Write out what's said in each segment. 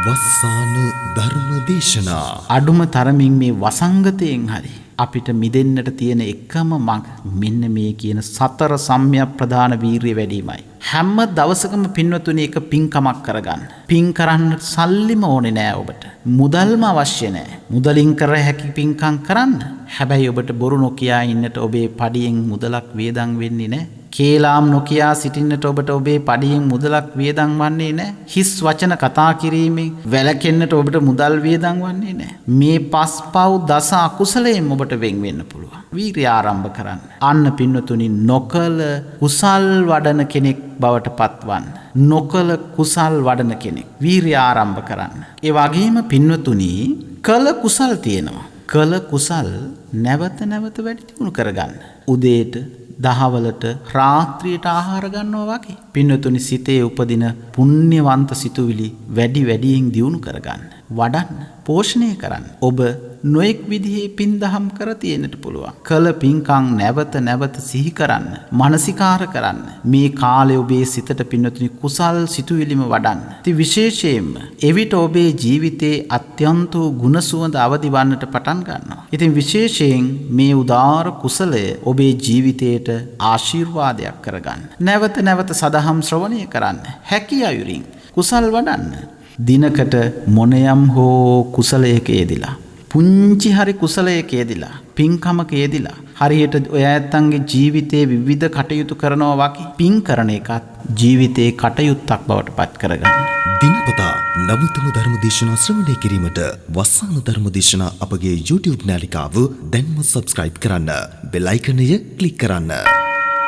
වස්සාන ධර්ම දේශනා අඩුම තරමින් මේ වසංගතයෙන් හරි අපිට මිදෙන්නට තියෙන එකම මඟ මෙන්න මේ කියන සතර සම්‍යක් ප්‍රධාන වීරිය වැඩිමයි. හැම දවසකම පින්වතුනි එක පින්කමක් කරගන්න. පින් කරන්න සල්ලිම ඕනේ නෑ ඔබට. මුදල්ම අවශ්‍ය නෑ. මුදලින් කර හැකි පින්කම් කරන්න. හැබැයි ඔබට බොරු නොකියා ඉන්නට ඔබේ පඩියෙන් මුදලක් වේදම් වෙන්නේ නෑ. කේලාම් නොකියා සිටින්නට ඔබට ඔබේ පඩියෙන් මුදලක් වියදම් වන්නේ නැහැ. හිස් වචන කතා කිරීමෙන් වැළකෙන්නට ඔබට මුදල් වියදම් වන්නේ නැහැ. මේ පස්පව් දස අකුසලයෙන් ඔබට වෙන් වෙන්න පුළුවන්. වීරිය ආරම්භ කරන්න. අන්න පින්නතුනි නොකල කුසල් වඩන කෙනෙක් බවට පත්වන්න. නොකල කුසල් වඩන කෙනෙක්. වීරිය ආරම්භ කරන්න. ඒ වගේම පින්නතුනි කල කුසල් තියෙනවා. කල කුසල් නැවත නැවත වැඩි දියුණු කරගන්න. උදේට දහවලට රාත්‍රියට ආහාර ගන්නවා වගේ පින්නතුනි සිතේ උපදින පුණ්‍යවන්ත සිතුවිලි වැඩි වැඩියෙන් දියුණු කරගන්න වඩන්න පෝෂණය කරන්න ඔබ නොඑක් විදිහේ පින් දහම් කර තියෙන්නට පුළුවන් කළ පින්කම් නැවත නැවත සිහි කරන්න මානසිකාර කරන්න මේ කාලේ ඔබේ සිතට පින්නතුනි කුසල් සිතුවිලිම වඩන්න ඉතින් විශේෂයෙන්ම එවිට ඔබේ ජීවිතේ අත්‍යන්ත ගුණ සුවඳ අවදි වන්නට පටන් ගන්නවා ඉතින් විශේෂයෙන් මේ උදාාර කුසලය ඔබේ ජීවිතයට ආශිර්වාදයක් කරගන්න නැවත නැවත සදහම් ශ්‍රවණය කරන්න හැකි අයුරින් කුසල් වඩන්න දිනකට මොනයම් හෝ කුසලයක යෙදිලා පුංචි හරි කුසලයක යෙදිලා පින්කමක යෙදිලා හරියට ඔය ඇත්තන්ගේ ජීවිතේ විවිධ කටයුතු කරනවා වගේ පින් කරන එකත් ජීවිතේ කටයුත්තක් බවට පත් කරගන්න. දිනපතා නවතම ධර්ම දේශනා ශ්‍රවණය කිරීමට වස්සාන ධර්ම දේශනා අපගේ YouTube නාලිකාව දැන්ම subscribe කරන්න. බෙල් අයිකනය ක්ලික් කරන්න.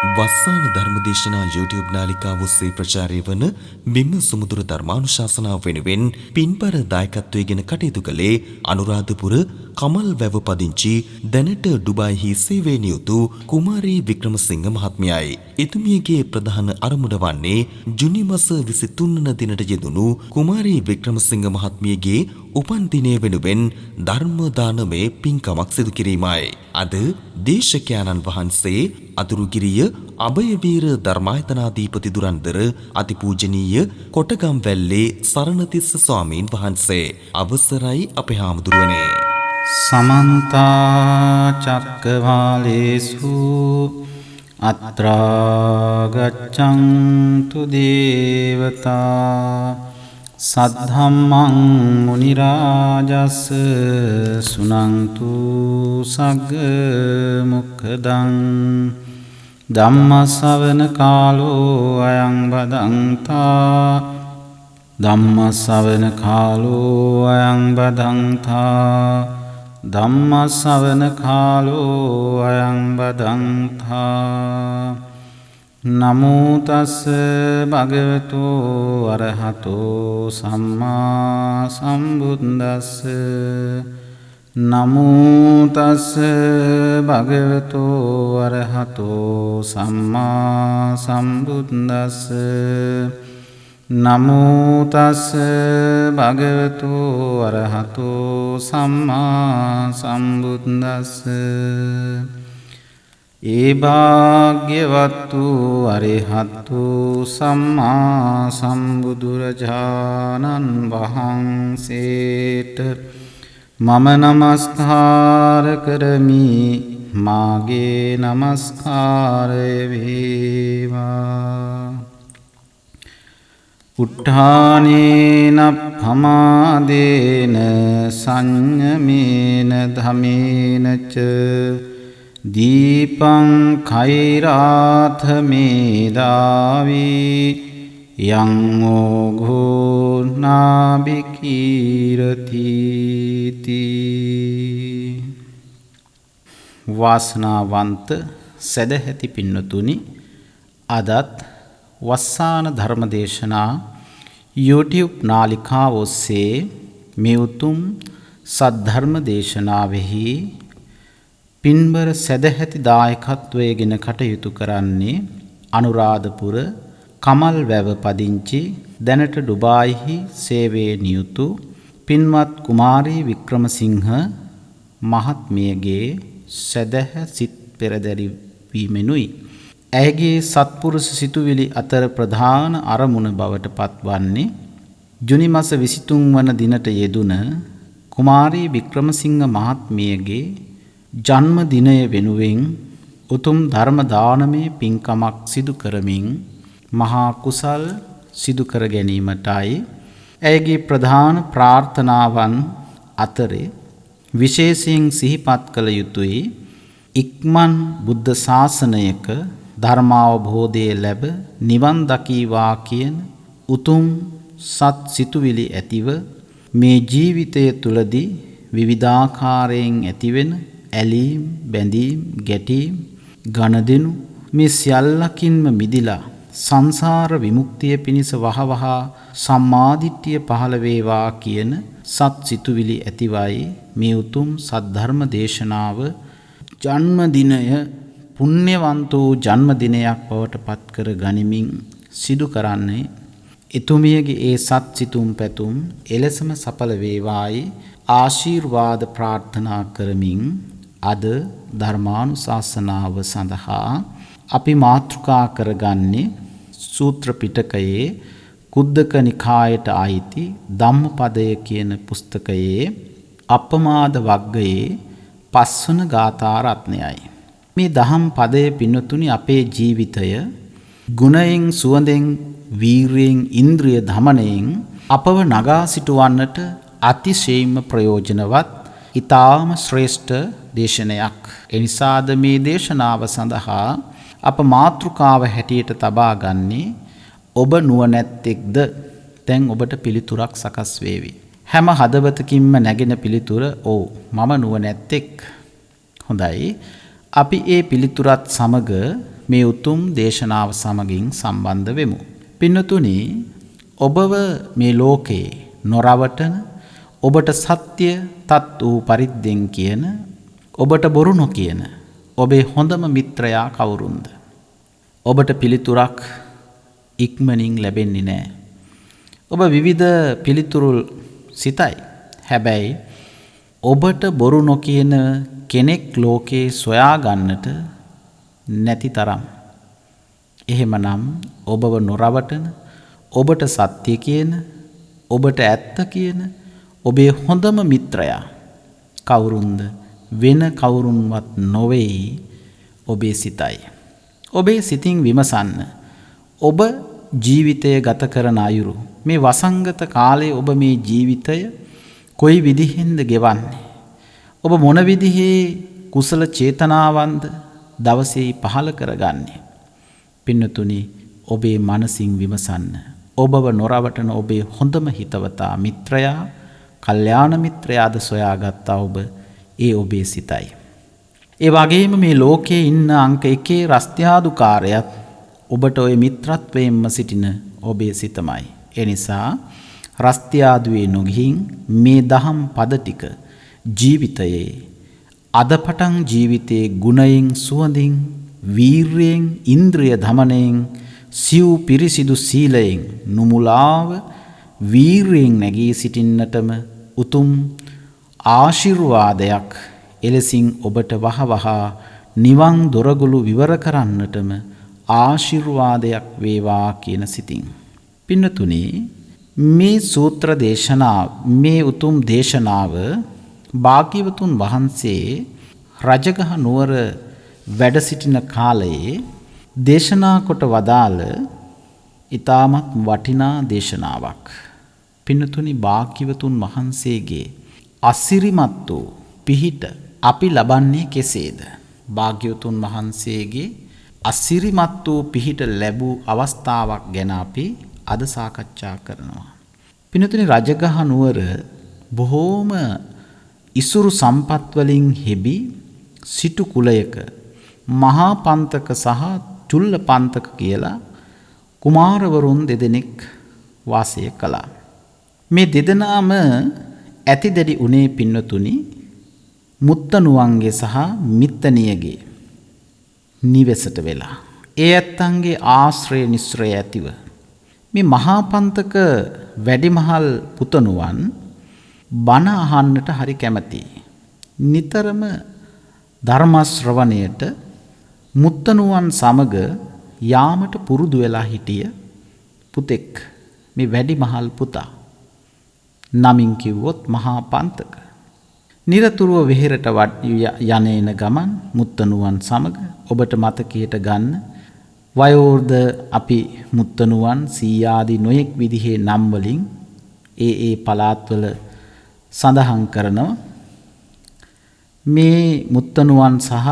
වස්සාන ධර්ම දේශනා YouTube නාලිකාව ඔස්සේ ප්‍රචාරය වන බිම්ම සුමුදුර ධර්මානුශාසනාව වෙනුවෙන් පින්බර දායකත්වයෙන් කටයුතු කළේ අනුරාධපුර කමල් වැව පදිංචි දැනට ඩුබායිහි සේවයේ නියුතු කුමාරී වික්‍රමසිංහ මහත්මියයි. එතුමියගේ ප්‍රධාන අරමුණ වන්නේ ජුනි මාස 23 වන දිනට යෙදුණු කුමාරී වික්‍රමසිංහ මහත්මියගේ උපන් දිනය වෙනුවෙන් ධර්ම දානමය පින්කමක් සිදු කිරීමයි. අද දේශකයන්න් වහන්සේ අතුරුගිරිය අභයවීර ධර්මායතනාධිපති දුරන්දර අතිපූජනීය කොටගම්වැල්ලේ සරණතිස්ස ස්වාමීන් වහන්සේ අවසරයි අපේ හාමුදුරුවනේ. සමන්ත චක්කවාලේසු අත්‍රා ගච්ඡන්තු දේවතා සද්ධම්මං මුනි රාජස් සුනන්තු සග්ග මොක්ඛදං ධම්ම ශ්‍රවණ කාලෝ අයං බදන්තා ධම්ම ශ්‍රවණ කාලෝ අයං බදන්තා ධම්ම ශ්‍රවණ කාලෝ අයං බදන්තා නමෝ තස් භගවතු අරහතෝ සම්මා සම්බුද්දස්ස නමෝ තස් භගවතු අරහතෝ සම්මා සම්බුද්දස්ස නමෝ තස් භගවතු අරහතෝ සම්මා සම්බුද්දස්ස ඒ භාග්‍යවත්තු අරිහත්තු සම්මා සම්බුදුරජාණන් වහන්සේට මම නමස්කාර කරමි මාගේ නමස්කාරය වේවා උට්ඨානේන පමාදේන සංයමේන ධමේන ච දීපං කෛරාථ මේදාවී යං ඕඝෝ නාබිකීරති වාසනාවන්ත සදැහැති පින්නතුනි අදත් වස්සාන ධර්මදේශනා YouTube නාලිකාව ඔස්සේ මේ උතුම් සද්ධර්ම දේශනාවෙහි පින්බර සදැහැති දායකත්වයේගෙන කටයුතු කරන්නේ අනුරාධපුර කමල් වැව පදිංචි දැනට ඩුබායිහි සේවයේ නියුතු පින්වත් කුමාරී වික්‍රමසිංහ මහත්මියගේ සදැහැ සිත් පෙරදැරි වීමෙනුයි. ඇයගේ සත්පුරුෂ සිතුවිලි අතර ප්‍රධාන අරමුණ බවට පත්වන්නේ ජුනි මාස 23 වන දිනට යෙදුන කුමාරී වික්‍රමසිංහ මහත්මියගේ ජන්ම දිනය වෙනුවෙන් උතුම් ධර්ම දානමය පින්කමක් සිදු කරමින් මහා කුසල් සිදු කර ගැනීමටයි ඇයගේ ප්‍රධාන ප්‍රාර්ථනාවන් අතරේ විශේෂයෙන් සිහිපත් කළ යුතුයි ඉක්මන් බුද්ධ ශාසනයක ධර්මාවබෝධය ලැබ නිවන් දකීවා කියන උතුම් සත් සිතුවිලි ඇතිව මේ ජීවිතය තුලදී විවිධාකාරයෙන් ඇතිවෙන ඇලීම් බැඳීම් ගැටීම් ගණදෙනු මේ සියල්ලකින්ම මිදිලා සංසාර විමුක්තිය පිණිස වහවහ සම්මාදිට්ඨිය පහළ වේවා කියන සත් සිතුවිලි ඇතිවයි මේ උතුම් සද්ධර්ම දේශනාව ජන්මදිනය පුණ්‍යවන්ත වූ ජන්මදිනයක් බවට පත් කර ගනිමින් සිදු කරන්නේ එතුමියගේ ඒ සත් සිතුම් පැතුම් එලෙසම සඵල වේවායි ආශිර්වාද ප්‍රාර්ථනා කරමින් අද ධර්මානුශාසනාව සඳහා අපි මාතෘකා කරගන්නේ සූත්‍ර පිටකයේ කුද්දක නිකායට අයිති ධම්මපදය කියන පුස්තකයේ අපමාද වග්ගයේ 5 වන ගාථා රත්නයයි. මේ දහම් පදයේ පින්නතුනි අපේ ජීවිතය ගුණයෙන් සුවඳෙන් වීරියෙන් ඉන්ද්‍රිය දමනයෙන් අපව නගා සිටවන්නට අතිශයින්ම ප්‍රයෝජනවත් ඊටාම ශ්‍රේෂ්ඨ දේශනයක්. එනිසාද මේ දේශනාව සඳහා අප මාතෘකාව හැටියට තබා ගන්නේ ඔබ නුවණැත්තෙක්ද? දැන් ඔබට පිළිතුරක් සකස් වේවි. හැම හදවතකින්ම නැගෙන පිළිතුර ඔව් මම නුවණැත්තෙක්. හොඳයි. අපි ඒ පිළිතුරත් සමග මේ උතුම් දේශනාව සමගින් සම්බන්ධ වෙමු. පින්නතුනි, ඔබව මේ ලෝකේ නොරවටන ඔබට සත්‍ය තත් වූ පරිද්දෙන් කියන ඔබට බොරු නොකියන ඔබේ හොඳම මිත්‍රයා කවුරුන්ද? ඔබට පිළිතුරක් ඉක්මනින් ලැබෙන්නේ නැහැ. ඔබ විවිධ පිළිතුරු සිතයි. හැබැයි ඔබට බොරු නොකියන කෙනෙක් ලෝකේ සොයා ගන්නට නැති තරම්. එහෙමනම් ඔබව නොරවටන, ඔබට සත්‍ය කියන, ඔබට ඇත්ත කියන ඔබේ හොඳම මිත්‍රයා කවුරුන්ද? වෙන කවුරුන්වත් නොවේයි, ඔබේ සිතයි. ඔබේ සිතින් විමසන්න. ඔබ ජීවිතය ගත කරන අයුරු මේ වසංගත කාලයේ ඔබ මේ ජීවිතය කොයි විදිහෙන්ද ගෙවන්නේ? ඔබ මොන විදිහේ කුසල චේතනාවන්ද දවසේ පහළ කරගන්නේ? පින්නතුනි, ඔබේ මනසින් විමසන්න. ඔබව නොරවටන ඔබේ හොඳම හිතවතා මිත්‍රයා, කල්යාණ මිත්‍රයාද සොයාගත්තා ඔබ, ඒ ඔබේ සිතයි. ඒ වගේම මේ ලෝකයේ ඉන්න අංක 1 රස්තියාදුකාරයත් ඔබට ওই මිත්‍රත්වයෙන්ම සිටින ඔබේ සිතමයි. ඒ නිසා රස්තියාදුවේ නොගිහින් මේ දහම් පද ටික ජීවිතයේ අද පටන් ජීවිතයේ ගුණයෙන් සුවඳින් වීර්යයෙන් ඉන්ද්‍රිය දමනයෙන් සිව් පිරිසිදු සීලයෙන් නුමුලාව වීර්යයෙන් නැගී සිටින්නටම උතුම් ආශිර්වාදයක් එලෙසින් ඔබට වහවහ නිවන් දොරගුළු විවර කරන්නටම ආශිර්වාදයක් වේවා කියන සිතින්. පින්නතුනි, මේ සූත්‍ර දේශනාව, මේ උතුම් දේශනාව භාග්‍යවතුන් වහන්සේ රජගහ නුවර වැඩ සිටින කාලයේ දේශනා කොට වදාළ ඊටමත් වටිනා දේශනාවක්. පින්නතුනි, භාග්‍යවතුන් වහන්සේගේ අසිරිමත් වූ පිහිට අපි ලබන්නේ කෙසේද? භාග්‍යවතුන් වහන්සේගේ අසිරිමත් වූ පිහිට ලැබූ අවස්ථාවක් ගැන අපි අද සාකච්ඡා කරනවා. පින්නතුනි, රජගහ නුවර බොහෝම ඉසුරු සම්පත් වලින් හෙබි සිටු කුලයක මහා පන්තක සහ චුල්ල පන්තක කියලා කුමාරවරුන් දෙදෙනෙක් වාසය කළා. මේ දෙදෙනාම ඇති දැඩි උනේ පින්නතුනි මුත්තණුවන්ගේ සහ මිත්තණියගේ නිවෙසට වෙලා. ඒ ඇත්තන්ගේ ආශ්‍රය නිස්රය ඇතිව මේ මහා පන්තක වැඩිමහල් පුතණුවන් බණ අහන්නට හරි කැමතියි. නිතරම ධර්ම ශ්‍රවණයට මුත්තණුවන් සමග යාමට පුරුදු වෙලා හිටිය පුතෙක් මේ වැඩිමහල් පුතා. නමින් කිව්වොත් මහා පන්තක. නිරතුරුව වෙහෙරට යන ගමන් මුත්තනුවන් සමග ඔබට මතකයට ගන්න වයෝවෘද්ධ අපි මුත්තනුවන් සීයාදී නොයෙක් විදිහේ නම් වලින් ඒ පළාත්වල සඳහන් කරනවා. මේ මුත්තනුවන් සහ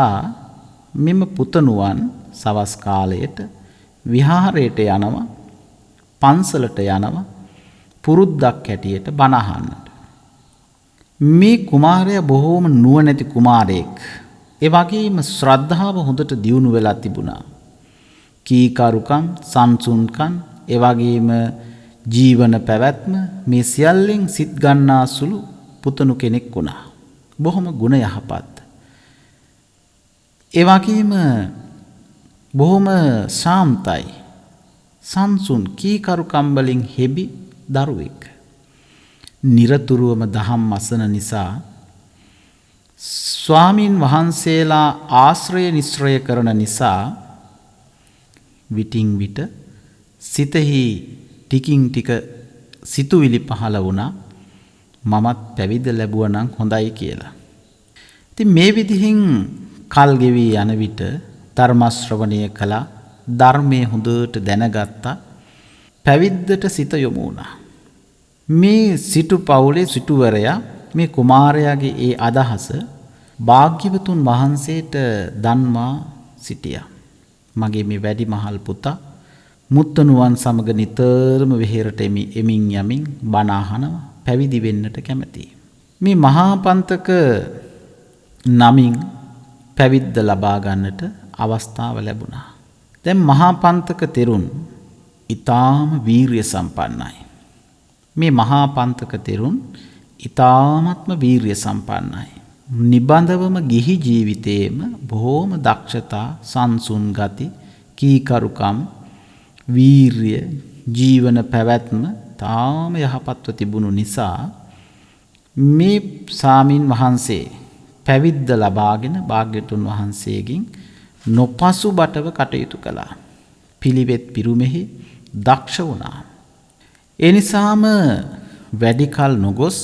මෙම පුතනුවන් සවස් කාලයට විහාරයට යනවා, පන්සලට යනවා, පුරුද්දක් හැටියට බණ අහන්නට. මේ කුමාරයා බොහෝම නුවණැති කුමාරයෙක්. ඒ වගේම ශ්‍රද්ධාව හොඳට දියුණු වෙලා තිබුණා. කීකරුකම්, සංසුන්කම්, ඒ වගේම ජීවන පැවැත්ම මේ සියල්ලෙන් සිත් ගන්නා සුළු පුතණු කෙනෙක් වුණා. බොහොම ගුණ යහපත්. ඒ වගේම බොහොම ශාන්තයි, සංසුන්, කීකරුකම් වලින් හෙබි දරුවෙක්. නිරතුරුවම දහම් අසන නිසා ස්වාමින් වහන්සේලා ආශ්‍රය නිශ්‍රය කරන නිසා විටින් විට සිතෙහි ටිකින් ටික සිතුවිලි පහළ වුණා, මමත් පැවිද්ද ලැබුවා නම් හොඳයි කියලා. ඉතින් මේ විදිහින් කල් ගෙවී යන විට ධර්ම ශ්‍රවණය කළා, ධර්මයේ හොඳට දැනගත්තා, පැවිද්දට සිත යොමු වුණා. මේ සිටු පවුලේ සිටුවරයා මේ කුමාරයාගේ ඒ අදහස භාග්‍යවතුන් වහන්සේට දන්වා සිටියා. මගේ මේ වැඩිමහල් පුතා මුත්තණුවන් සමග නිතරම වෙහෙරට එමින් යමින් බණ අහනවා, පැවිදි වෙන්නට කැමතියි. මේ මහා පන්තක නමින් පැවිද්ද ලබා ගන්නට අවස්ථාව ලැබුණා. දැන් මහා පන්තක තෙරුන් ඊටාම වීරිය සම්පන්නයි. මේ මහා පන්තක තෙරුන් ඊ타ත්ම වීරිය සම්පන්නයි. නිබඳවම ගිහි ජීවිතයේම බොහෝම දක්ෂතා, සංසුන් ගති, කීකරුකම්, වීරිය, ජීවන පැවැත්ම තාම යහපත්ව තිබුණු නිසා මේ සාමින් වහන්සේ පැවිද්ද ලබාගෙන භාග්‍යවතුන් වහන්සේගෙන් නොපසුබටව කටයුතු කළා. පිළිවෙත් පිරුමෙහි දක්ෂ වුණා. ඒ නිසාම වැඩි කල නොගොස්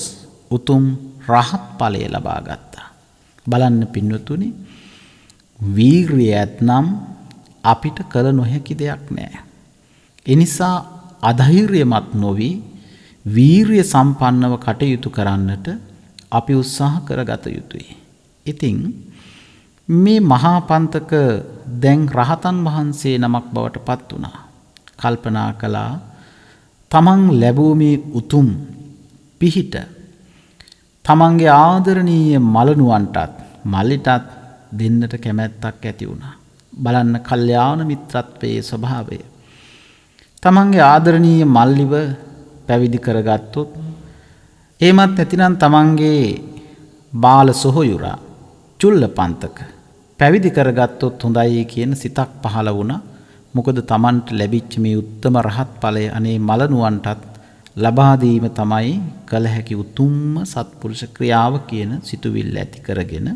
උතුම් රහත් ඵලය ලබා ගත්තා. බලන්න පින්වතුනි, වීරිය ඇතනම් අපිට කළ නොහැකි දෙයක් නෑ. ඒ නිසා අධෛර්යමත් නොවි වීරිය සම්පන්නව කටයුතු කරන්නට අපි උත්සාහ කරගත යුතුයි. ඉතින් මේ මහා පන්තක දැන් රහතන් වහන්සේ නමක් බවට පත් වුණා. කල්පනා කළා තමන් ලැබූ මේ උතුම් පිහිට තමන්ගේ ආදරණීය මලනුවන්ටත් මල්ලිටත් දෙන්නට කැමැත්තක් ඇති වුණා. බලන්න කල්යාණ මිත්‍රත්වයේ ස්වභාවය. තමන්ගේ ආදරණීය මල්ලිව පැවිදි කරගත්තොත්, එහෙමත් නැතිනම් තමන්ගේ බාල සොහොයුරා චුල්ලපන්තක පැවිදි කරගත්තොත් හොඳයි කියන සිතක් පහළ වුණා. මොකද තමන්ට ලැබිච්ච මේ උත්තම රහත් ඵලය අනේ මලනුවන්ටත් ලබා දීම තමයි කළ හැකි උතුම්ම සත්පුරුෂ ක්‍රියාව කියන සිතුවිල්ල ඇති කරගෙන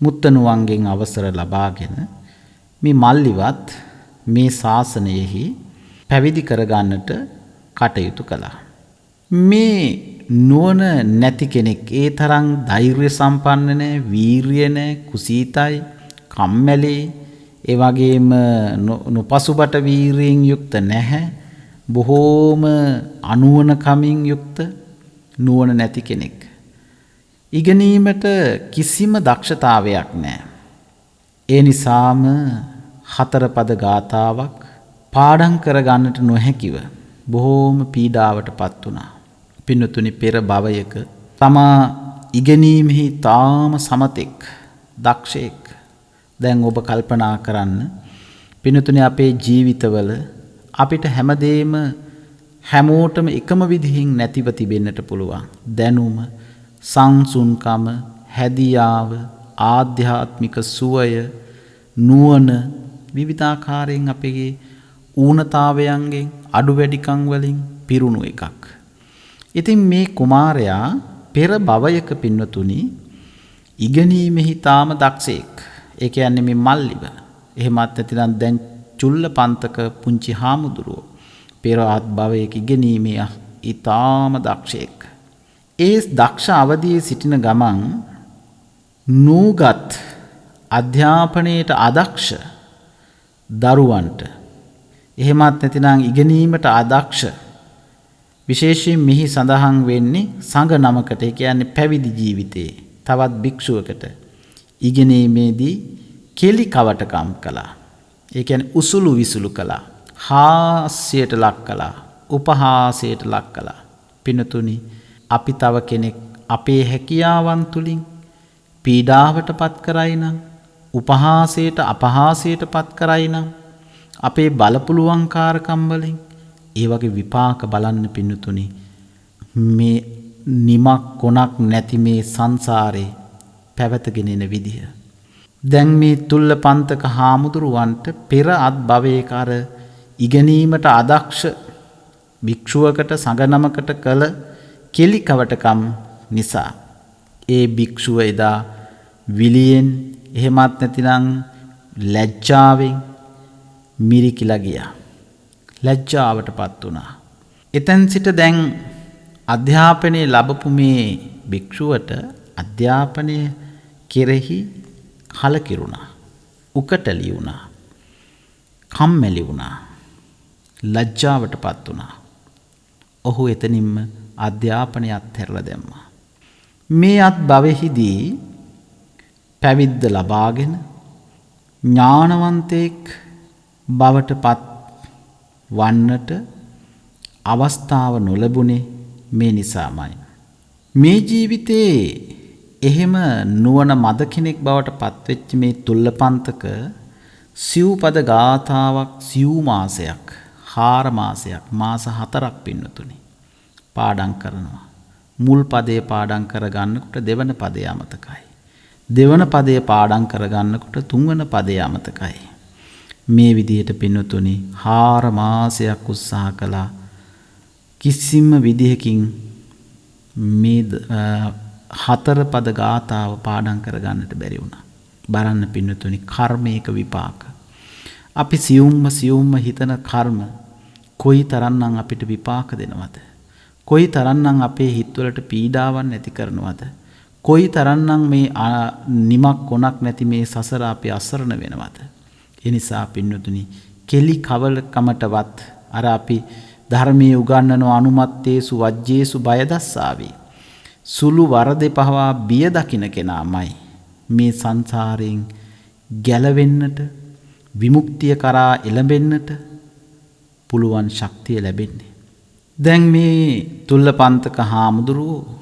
මුත්තණුවන්ගෙන් අවසර ලබාගෙන මේ මල්ලිවත් මේ ශාසනයෙහි පැවිදි කරගන්නට කටයුතු කළා. මේ නුවණ නැති කෙනෙක්, ඒ තරම් ධෛර්ය සම්පන්න නැහැ, වීරිය නැහැ, කුසීතයි, කම්මැලි, ඒ වගේම නොපසුබට වීරියෙන් යුක්ත නැහැ, බොහෝම අනුවණ කමින් යුක්ත නුවණ නැති කෙනෙක්. ඉගෙනීමට කිසිම දක්ෂතාවයක් නැහැ. ඒ නිසාම හතර පද ගාථාවක් පාඩම් කරගන්නට නොහැකිව බොහෝම පීඩාවට පත් වුණා. පින්නතුනි, පෙර භවයක තමා ඉගෙනීමෙහි තාම සමතෙක්, දක්ෂයෙක්. දැන් ඔබ කල්පනා කරන්න පින්නතුනි, අපේ ජීවිතවල අපිට හැමදේම හැමෝටම එකම විදිහින් නැතිව තිබෙන්නට පුළුවන්. දැනුම, සංසුන්කම, හැදියාව, ආධ්‍යාත්මික සුවය, නුවණ විවිධාකාරයෙන් අපගේ ඌනතාවයන්ගෙන්, අඩු වැඩිකම් වලින් පිරුණු එකක්. ඉතින් මේ කුමාරයා පෙර භවයක පින්වතුනි ඉගෙනීමෙහි තාම දක්ෂයෙක්. ඒ කියන්නේ මේ මල්ලිව. එහෙමත් නැතිනම් දැන් චුල්ලපන්තක පුංචි හාමුදුරුවෝ පෙර භවයක ඉගෙනීමේ ඊටාම දක්ෂයෙක්. ඒ දක්ෂ අවදියේ සිටින ගමන් නූගත් අධ්‍යාපනයට අදක්ෂ දරුවන්ට එහෙමත් නැතිනම් ඉගෙනීමට අදක්ෂ විශේෂයෙන් මෙහි සඳහන් වෙන්නේ සංඝ නමකට, ඒ කියන්නේ පැවිදි ජීවිතයේ තවත් භික්ෂුවකට ඉගෙනීමේදී කෙලි කවටකම් කළා. ඒ කියන්නේ උසුළු විසුළු කළා. හාස්‍යයට ලක් කළා. උපහාසයට ලක් කළා. පිනතුනි, අපි තව කෙනෙක් අපේ හැකියාවන් තුලින් පීඩාවට පත් කරයි නම්, උපහාසයට අපහාසයට පත් කරයි නම්, අපේ බලපුලුවන්කාරකම් වලින් ඒ වගේ විපාක බලන්න පින්නතුනි, මේ නිමක් කොනක් නැති මේ සංසාරේ පැවතගෙන එන විදිහ. දැන් මේ තුල්ලපන්තක හාමුදුරුවන්ට පෙර අත් භවයක අර ඉගෙනීමට අදක්ෂ භික්ෂුවකට සංඝනමකට කළ කෙලිකවටකම් නිසා ඒ භික්ෂුව එදා විලියෙන් එහෙමත් නැතිනම් ලැජ්ජාවෙන් මිරිකිලා ගියා. ලැජ්ජාවටපත් වුණා. එතෙන් සිට දැන් අධ්‍යාපනය ලැබපු මේ භික්ෂුවට අධ්‍යාපනය කෙරෙහි කලකිරුණා. උකටලි වුණා. කම්මැලි වුණා. ලැජ්ජාවටපත් වුණා. ඔහු එතනින්ම අධ්‍යාපනය අත්හැරලා දැම්මා. මේ අත් භවෙහිදී පැවිද්ද ලබාගෙන ඥානවන්තයෙක් බවට පත් වන්නට අවස්ථාව නොලැබුණේ මේ නිසාමයි. මේ ජීවිතේ එහෙම නුවණ මද කෙනෙක් බවට පත්වෙච්ච මේ තුල්ලපන්තක සිව්පද ගාථාවක් සිව් මාසයක් 4 මාසයක් මාස 4ක් පින්නතුනි පාඩම් කරනවා. මුල් පදේ පාඩම් කරගන්නකොට දෙවන පදේ අමතකයි. දෙවන පදේ පාඩම් කරගන්නකොට තුන්වන පදේ අමතකයි. මේ විදිහට පින්නතුනි 4 මාසයක් උත්සාහ කළා. කිසිම විදිහකින් මේ 4 පද ගාථාව පාඩම් කරගන්නට බැරි වුණා. බලන්න පින්නතුනි කර්මයක විපාක. අපි සියුම්ම හිතන කර්ම කොයි තරම්නම් අපිට විපාක දෙනවද? කොයි තරම්නම් අපේ හිතවලට පීඩාවන් නැති කරනවද? කොයි තරම්නම් මේ නිමක් කොනක් නැති මේ සසර අපි අසරණ වෙනවද? ඒ නිසා පින්නතුනි කෙලි කවලකමටවත් අර අපි ධර්මයේ උගන්වන අනුමත්තේසු වජ්ජේසු බය දස්සාවි. සුළු වරදේ පහවා බිය දකින්න කෙනාමයි මේ සංසාරයෙන් ගැලවෙන්නට විමුක්තිය කරා එළඹෙන්නට පුළුවන් ශක්තිය ලැබෙන්නේ. දැන් මේ තුල්ලපන්තක හාමුදුරුවෝ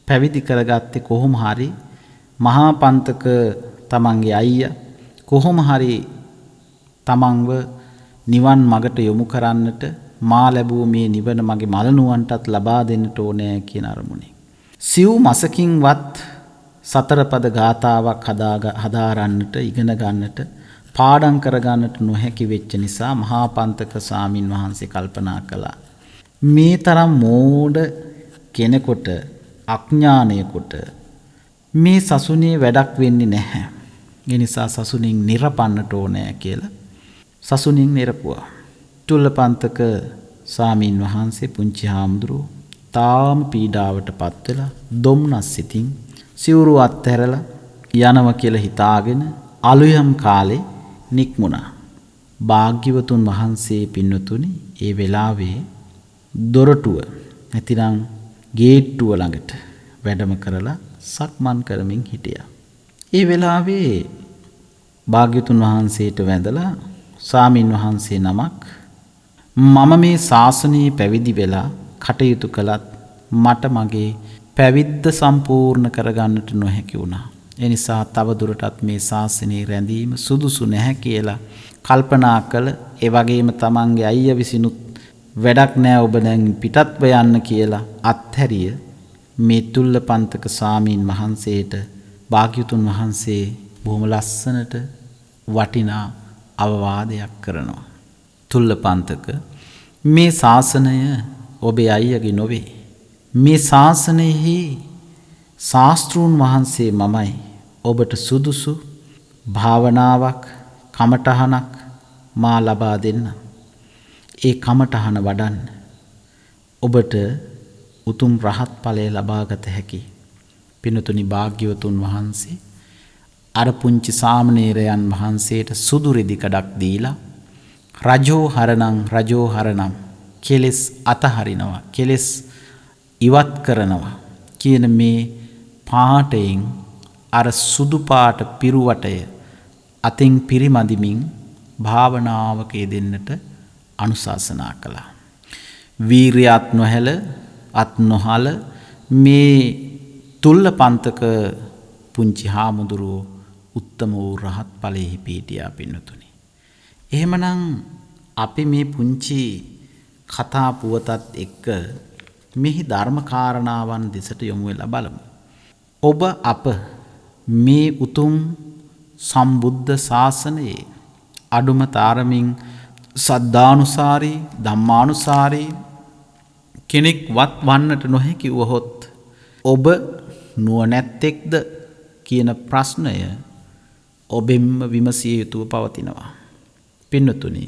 පැවිදි කරගත්තේ කොහොම හරි මහා පන්තක තමන්ගේ අයියා කොහොම හරි තමන්ව නිවන් මගට යොමු කරන්නට මා ලැබූ මේ නිවන මගේ මලනුවන්ටත් ලබා දෙන්නට ඕනෑ කියන අරමුණේ. සිව් මාසකින්වත් 4 පද ගාථාවක් හදාරන්නට ඉගෙන ගන්නට පාඩම් කරගන්නට නොහැකි වෙච්ච නිසා මහා පන්තක ස්වාමින් වහන්සේ කල්පනා කළා මේ තරම් මෝඩ කෙනෙකුට අඥානයෙකුට මේ සසුනේ වැඩක් වෙන්නේ නැහැ. ඒ නිසා සසුනින් නිරපන්නට ඕනෑ කියලා සසුනින් නිරපුවා. තුල්ලපන්තක ස්වාමින් වහන්සේ පුංචි හාමුදුරුවෝ තාම පීඩාවට පත් වෙලා දුම්නස් සිතින් සිවුරු අත්හැරලා යනවා කියලා හිතාගෙන අලුයම් කාලේ නික්මුණා. භාග්‍යවතුන් වහන්සේ පින්නතුනි ඒ වෙලාවේ දොරටුව නැතිනම් ගේට්ටුව ළඟට වැඩම කරලා සක්මන් කරමින් හිටියා. ඒ වෙලාවේ භාග්‍යවතුන් වහන්සේට වැඳලා ස්වාමින් වහන්සේ නමක් මම මේ ශාසනයේ පැවිදි වෙලා කටයුතු කළත් මට මගේ පැවිද්ද සම්පූර්ණ කරගන්නට නොහැකි වුණා. ඒ නිසා තව දුරටත් මේ ශාසනයේ රැඳීම සුදුසු නැහැ කියලා කල්පනා කළ ඒ වගේම තමන්ගේ අයියා විසිනුත් වැඩක් නෑ ඔබ දැන් පිටත්ව යන්න කියලා අත්හැරිය මේ තුල්ලපන්තක ස්වාමීන් වහන්සේට භාග්‍යවතුන් වහන්සේ බොහොම ලස්සනට වටිනා අවවාදයක් කරනවා. තුල්ලපන්තක මේ ශාසනය ඔබේ අයියගේ නොවේ. මේ ශාසනයෙහි ශාස්ත්‍රූන් වහන්සේ මමයි ඔබට සුදුසු භාවනාවක් කමඨහනක් මා ලබා දෙන්න. ඒ කමඨහන වඩන්න ඔබට උතුම් රහත් ඵලය ලබාගත හැකි. පින්තුනි භාග්‍යවතුන් වහන්සේ අර පුංචි සාමණේරයන් වහන්සේට සුදු රෙදි කඩක් දීලා රජෝ හරණං කෙලෙස් අතහරිනවා, කෙලෙස් ඉවත් කරනවා කියන මේ පාඨයෙන් අර සුදු පාට පිරුවටය අතින් පිරිමදිමින් භාවනාවක යෙදෙන්නට අනුශාසනා කළා. වීරිය අත් නොහැල අත් නොහල මේ තුල්ල පන්තක පුංචි හාමුදුරුවෝ උත්තම වූ රහත් ඵලයෙහි පිහිටියා පින්නතුනි. එහෙමනම් අපි මේ පුංචි කතා පුවතත් එක්ක මෙහි ධර්ම කාරණාවන් දෙසට යොමු වෙලා බලමු. ඔබ අප මේ උතුම් සම්බුද්ධ ශාසනයේ අඩුම තරමින් සද්ධානුසාරී ධම්මානුසාරී කෙනෙක් වන්නට නොහැකි වුවහොත් ඔබ නුවණැත්තෙක්ද කියන ප්‍රශ්නය ඔබෙන්ම විමසිය යුතුව පවතිනවා. පින්නතුනි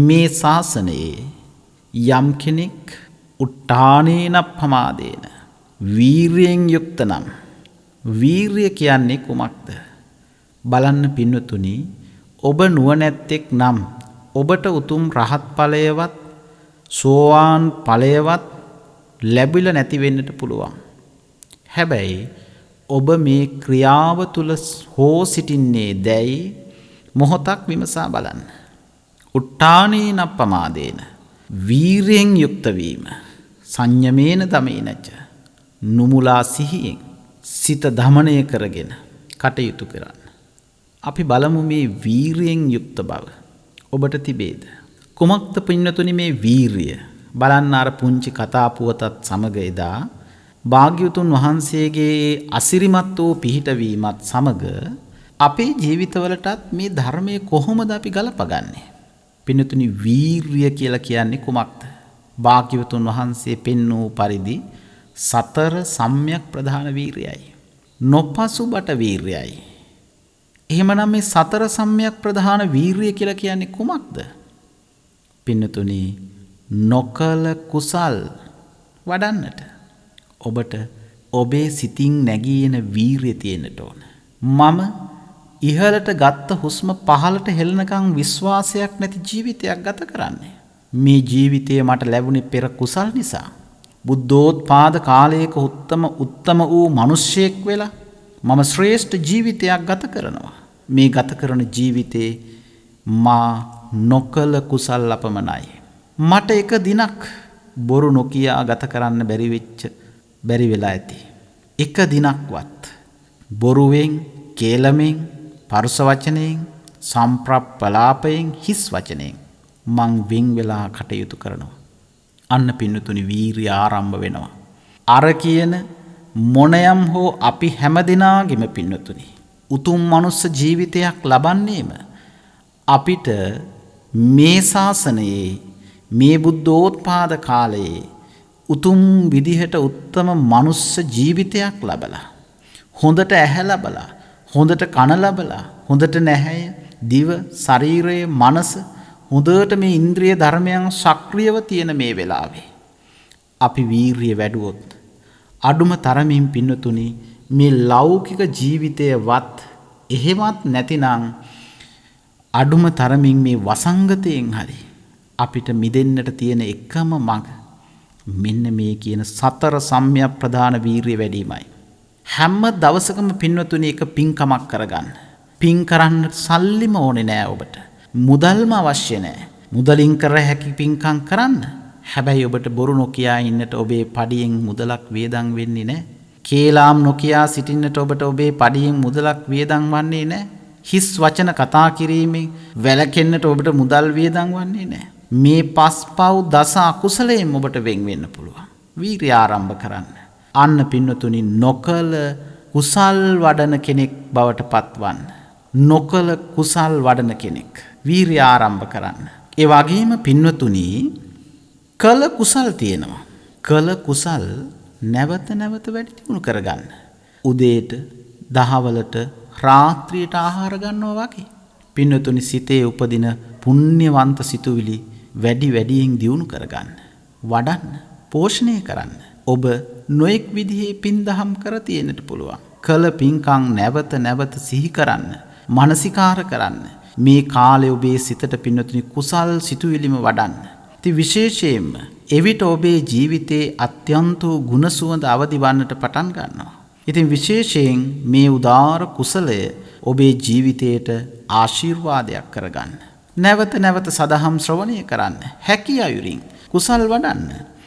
මේ ශාසනයේ යම් කෙනෙක් උට්ටානේන පමාදේන වීරියෙන් යුක්ත නම් වීරිය කියන්නේ කුමක්ද? බලන්න පින්නතුනි ඔබ නුවණැත්තෙක් නම් ඔබට උතුම් රහත් ඵලයවත් සෝවාන් ඵලයවත් ලැබිලා නැති වෙන්නට පුළුවන්. හැබැයි ඔබ මේ ක්‍රියාව තුල හෝ සිටින්නේ දැයි මොහොතක් විමසා බලන්න. උට්ටානේන පමාදේන වීරියෙන් යුක්ත වීම සංයමේන දමේනච නුමුලා සිහියෙන් සිත දමනය කරගෙන කටයුතු කරන්න. අපි බලමු මේ වීරියෙන් යුක්ත බව ඔබට තිබේද? කුමක්ද පින්නතුනි මේ වීරිය? බලන්න අර පුංචි කතා පුවතත් සමග එදා භාග්‍යවතුන් වහන්සේගේ අසිරිමත් වූ පිහිටවීමත් සමග අපේ ජීවිතවලටත් මේ ධර්මයේ කොහොමද අපි ගලපගන්නේ? පින්නතුනි වීරිය කියලා කියන්නේ කුමක්ද? භාග්‍යවතුන් වහන්සේ පෙන්වූ පරිදි සතර සම්‍යක් ප්‍රධාන වීරියයි. නොපසුබට වීරියයි. එහෙමනම් මේ සතර සම්‍යක් ප්‍රධාන වීරිය කියලා කියන්නේ කුමක්ද? පින්නතුනි නොකල කුසල් වඩන්නට ඔබට ඔබේ සිතින් නැගී එන වීරිය තියෙන්නට ඕන. මම ඉහළට ගත්ත හුස්ම පහළට හෙළනකම් විශ්වාසයක් නැති ජීවිතයක් ගත කරන්නේ. මේ ජීවිතය මට ලැබුණේ පෙර කුසල් නිසා. බුද්ධෝත්පාද කාලයක උත්තම වූ මිනිසෙක් වෙලා මම ශ්‍රේෂ්ඨ ජීවිතයක් ගත කරනවා. මේ ගත කරන ජීවිතේ මා නොකල කුසල් අපමණයි. මට එක දිනක් බොරු නොකියා ගත කරන්න බැරි වෙලා ඇති. එක දිනක්වත් බොරුවෙන්, කේලමෙන්, පරුස වචනයෙන්, සම්ප්‍රප්පලාපයෙන්, හිස් වචනයෙන් මං වෙන් වෙලා කටයුතු කරනවා. අන්න පින්නතුනි වීරිය ආරම්භ වෙනවා. අර කියන මොනයම් හෝ අපි හැමදෙනාගේම පින්නතුනි උතුම් මනුස්ස ජීවිතයක් ලබන්නේම අපිට මේ ශාසනයේ මේ බුද්ධෝත්පාද කාලයේ උතුම් විදිහට උත්තම මනුස්ස ජීවිතයක් ලබලා හොඳට ඇහැ ලබලා හොඳට කන ලබලා හොඳට නැහැය දිව ශරීරය මනස හොඳට මේ ඉන්ද්‍රිය ධර්මයන් සක්‍රියව තියෙන මේ වෙලාවේ අපි වීරිය වැඩුවොත් අඩුම තරමින් පින්නතුනි මේ ලෞකික ජීවිතයවත් එහෙමත් නැතිනම් අඩුම තරමින් මේ වසංගතයෙන් හරි අපිට මිදෙන්නට තියෙන එකම මඟ මෙන්න මේ කියන සතර සම්‍යක් ප්‍රධාන වීරිය වැඩිමයි. හැම දවසකම පින්වතුනි එක පින්කමක් කරගන්න. පින් කරන්න සල්ලිම ඕනේ නෑ ඔබට. මුදල්ම අවශ්‍ය නෑ. මුදලින් කර හැකි පින්කම් කරන්න. හැබැයි ඔබට බොරු නොකියා ඉන්නට ඔබේ පඩියෙන් මුදලක් වියදම් වෙන්නේ නෑ. කේලාම් නොකියා සිටින්නට ඔබට ඔබේ පඩියෙන් මුදලක් වියදම් වන්නේ නෑ. හිස් වචන කතා කිරීමෙන් වැළකෙන්නට ඔබට මුදල් වියදම් වන්නේ නෑ. මේ පස්පව් දස අකුසලයෙන් ඔබට වෙන් වෙන්න පුළුවන්. වීරිය ආරම්භ කරන්න. අන්න පින්නතුනි නොකල කුසල් වඩන කෙනෙක් බවට පත්වන්න. නොකල කුසල් වඩන කෙනෙක්. වීරිය ආරම්භ කරන්න. ඒ වගේම පින්නතුනි කල කුසල් තියෙනවා. කල කුසල් නැවත නැවත වැඩි දියුණු කරගන්න. උදේට, දහවලට, රාත්‍රියට ආහාර ගන්නවා වගේ. පින්නතුනි සිතේ උපදින පුණ්‍යවන්ත සිතුවිලි වැඩි වැඩියෙන් දියුණු කරගන්න. වඩන්න, පෝෂණය කරන්න. ඔබ නොයෙක් විදිහේ පින් දහම් කර තියෙන්නට පුළුවන්. කළ පින්කම් නැවත නැවත සිහි කරන්න, මානසිකාර කරන්න. මේ කාලේ ඔබේ සිතට පින්නතුනි කුසල් සිතුවිලිම වඩන්න. ඉතින් විශේෂයෙන්ම එවිට ඔබේ ජීවිතයේ අත්‍යන්ත ගුණ සුවඳ අවදි වන්නට පටන් ගන්නවා. ඉතින් විශේෂයෙන් මේ උදාර කුසලය ඔබේ ජීවිතයට ආශිර්වාදයක් කරගන්න. නැවත නැවත සදහම් ශ්‍රවණය කරන්න. හැකි අයුරින් කුසල් වඩන්න.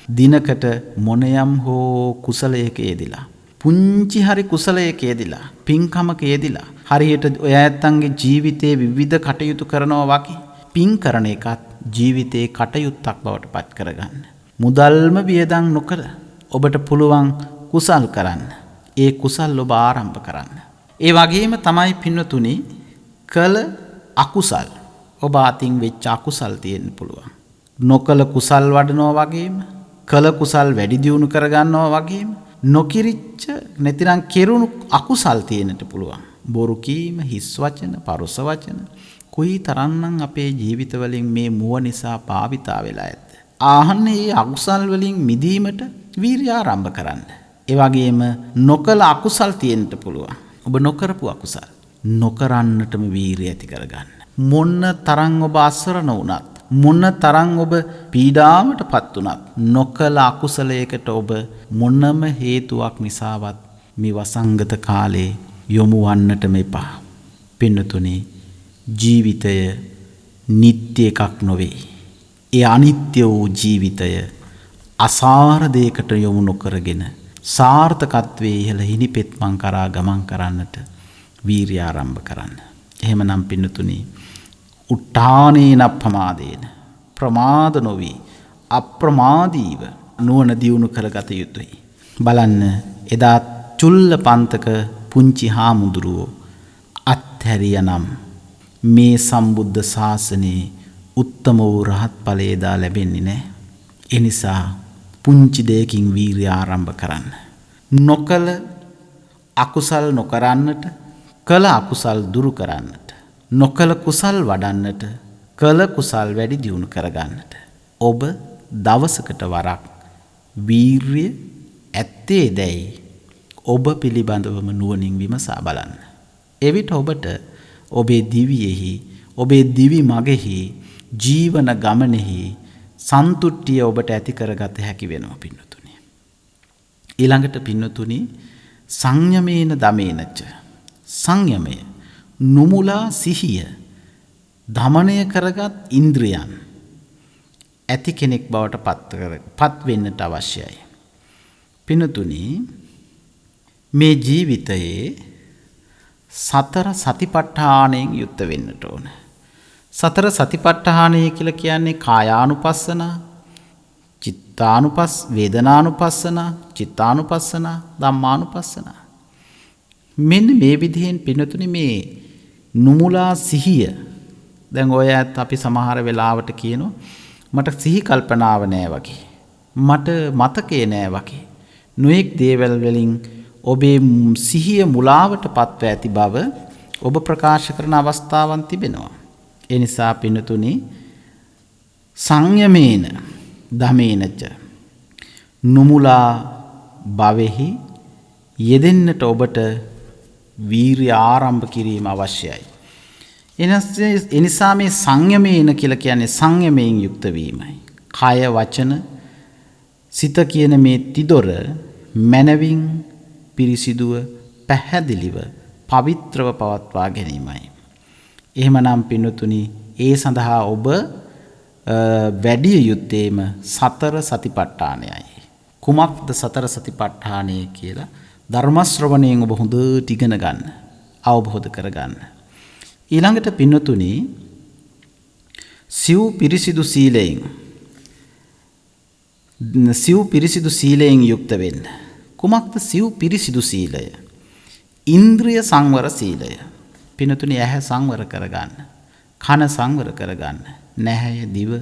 දිනකට මොනයම් හෝ කුසලයක යෙදිලා, පුංචි හරි කුසලයක යෙදිලා, පින්කමක යෙදිලා, හරියට ඔය ඇත්තන්ගේ ජීවිතයේ විවිධ කටයුතු කරනවා වගේ පින් කරන එකත් ජීවිතයේ කටයුත්තක් බවට පත් කරගන්න. මුදල්ම වියදම් නොකර ඔබට පුළුවන් කුසල් කරන්න. ඒ කුසල් ඔබ ආරම්භ කරන්න. ඒ වගේම තමයි පින්වතුනි කළ අකුසල් ඔබ අතින් වෙච්ච අකුසල් තියෙන්න පුළුවන්. නොකළ කුසල් වඩනවා වගේම කළ කුසල් වැඩි දියුණු කරගන්නවා වගේම නොකිරිච්ච නැතිනම් කෙරුණු අකුසල් තියෙන්නට පුළුවන්. බොරු කීම, හිස් වචන, පරුස වචන කොයි තරම්නම් අපේ ජීවිතවලින් මේ මුව නිසා පාවිතා වෙලා ඇද්ද? ආහන්නේ මේ අකුසල් වලින් මිදීමට වීරිය ආරම්භ කරන්න. ඒ වගේම නොකළ අකුසල් තියෙන්නට පුළුවන්. ඔබ නොකරපු අකුසල් නොකරන්නටම වීරිය ඇති කරගන්න. මොන තරම් ඔබ අසරණ වුණත්, මොන තරම් ඔබ පීඩාවටපත් වුණත්, නොකළ අකුසලයකට ඔබ මොනම හේතුවක් නිසාවත් මේ වසංගත කාලේ යොමු වන්නටම එපා. පින්නතුනි, ජීවිතය නිත්‍ය එකක් නොවේ. ඒ අනිත්‍ය වූ ජීවිතය අසාර දෙයකට යොමු නොකරගෙන සාර්ථකත්වයේ ඉහළ හිණිපෙත්මන් කරා ගමන් කරන්නට වීරිය ආරම්භ කරන්න. එහෙමනම් පින්නතුනි, උට්ඨානේන අප්‍රමාදේන, ප්‍රමාද නොවි අප්‍රමාදීව නුවණ දියුණු කරගත යුතුයි. බලන්න, එදා චුල්ල පන්තක පුංචි හාමුදුරුවෝ අත්හැරියනම් මේ සම්බුද්ධ ශාසනයේ උත්තම වූ රහත් ඵලය දා ලැබෙන්නේ නැහැ. ඒ නිසා පුංචි දෙයකින් වීරිය ආරම්භ කරන්න. නොකල අකුසල් නොකරන්නට, කළ අකුසල් දුරු කරන්නට, නොකල කුසල් වඩන්නට, කළ කුසල් වැඩි දියුණු කරගන්නට ඔබ දවසකට වරක් වීරිය ඇත්තේ දැයි ඔබ පිළිබඳවම නුවණින් විමසා බලන්න. එවිට ඔබට ඔබේ දිවියෙහි, ඔබේ දිවි මගෙහි, ජීවන ගමනෙහි සන්තුට්ඨිය ඔබට ඇති කරගත හැකි වෙනවා පින්නතුනි. ඊළඟට පින්නතුනි, සංයමේන දමේනච, සංයමය නුමුලා සිහිය දමනය කරගත් ඉන්ද්‍රියන් ඇති කෙනෙක් බවට පත් වෙන්නට අවශ්‍යයි. පින්නතුනි, මේ ජීවිතයේ සතර සතිපට්ඨානයෙන් යුක්ත වෙන්නට ඕන. සතර සතිපට්ඨානය කියලා කියන්නේ කායානුපස්සන, වේදනානුපස්සන, චිත්තානුපස්සන, ධම්මානුපස්සන. මෙන්න මේ විදිහෙන් පින්නතුනි, මේ නුමුලා සිහිය, දැන් ඔය ඇත් අපි සමහර වෙලාවට කියනවා මට සිහි කල්පනාව නෑ වගේ, මට මතකේ නෑ වගේ, නොඑක් දේවල් වලින් ඔබේ සිහිය මුලාවට පත්ව ඇති බව ඔබ ප්‍රකාශ කරන අවස්ථාවන් තිබෙනවා. ඒ නිසා පින්නතුනි, සංයමේන දමේනච, නුමුලා භවෙහි යෙදෙන්නට ඔබට වීරිය ආරම්භ කිරීම අවශ්‍යයි. එනිසා මේ සංයමේන කියලා කියන්නේ සංයමයෙන් යුක්ත වීමයි. කය, වචන, සිත කියන මේ තිදොර මනවින් පිරිසිදුව, පැහැදිලිව, පවිත්‍රව පවත්වා ගැනීමයි. එහෙමනම් පින්නතුනි, ඒ සඳහා ඔබ වැඩිය යුත්තේම සතර සතිපට්ඨානයයි. කුමක්ද සතර සතිපට්ඨානය කියලා ධර්ම ශ්‍රවණයෙන් ඔබ හොඳට ඉගෙන ගන්න, අවබෝධ කරගන්න. ඊළඟට පින්නතුනි, සිව් පිරිසිදු සීලයෙන් යුක්ත වෙන්න. කුමක්ද සිව් පිරිසිදු සීලය? ඉන්ද්‍රිය සංවර සීලය. පින්නතුනි, ඇහැ සංවර කරගන්න, කන සංවර කරගන්න, නැහැය, දිව,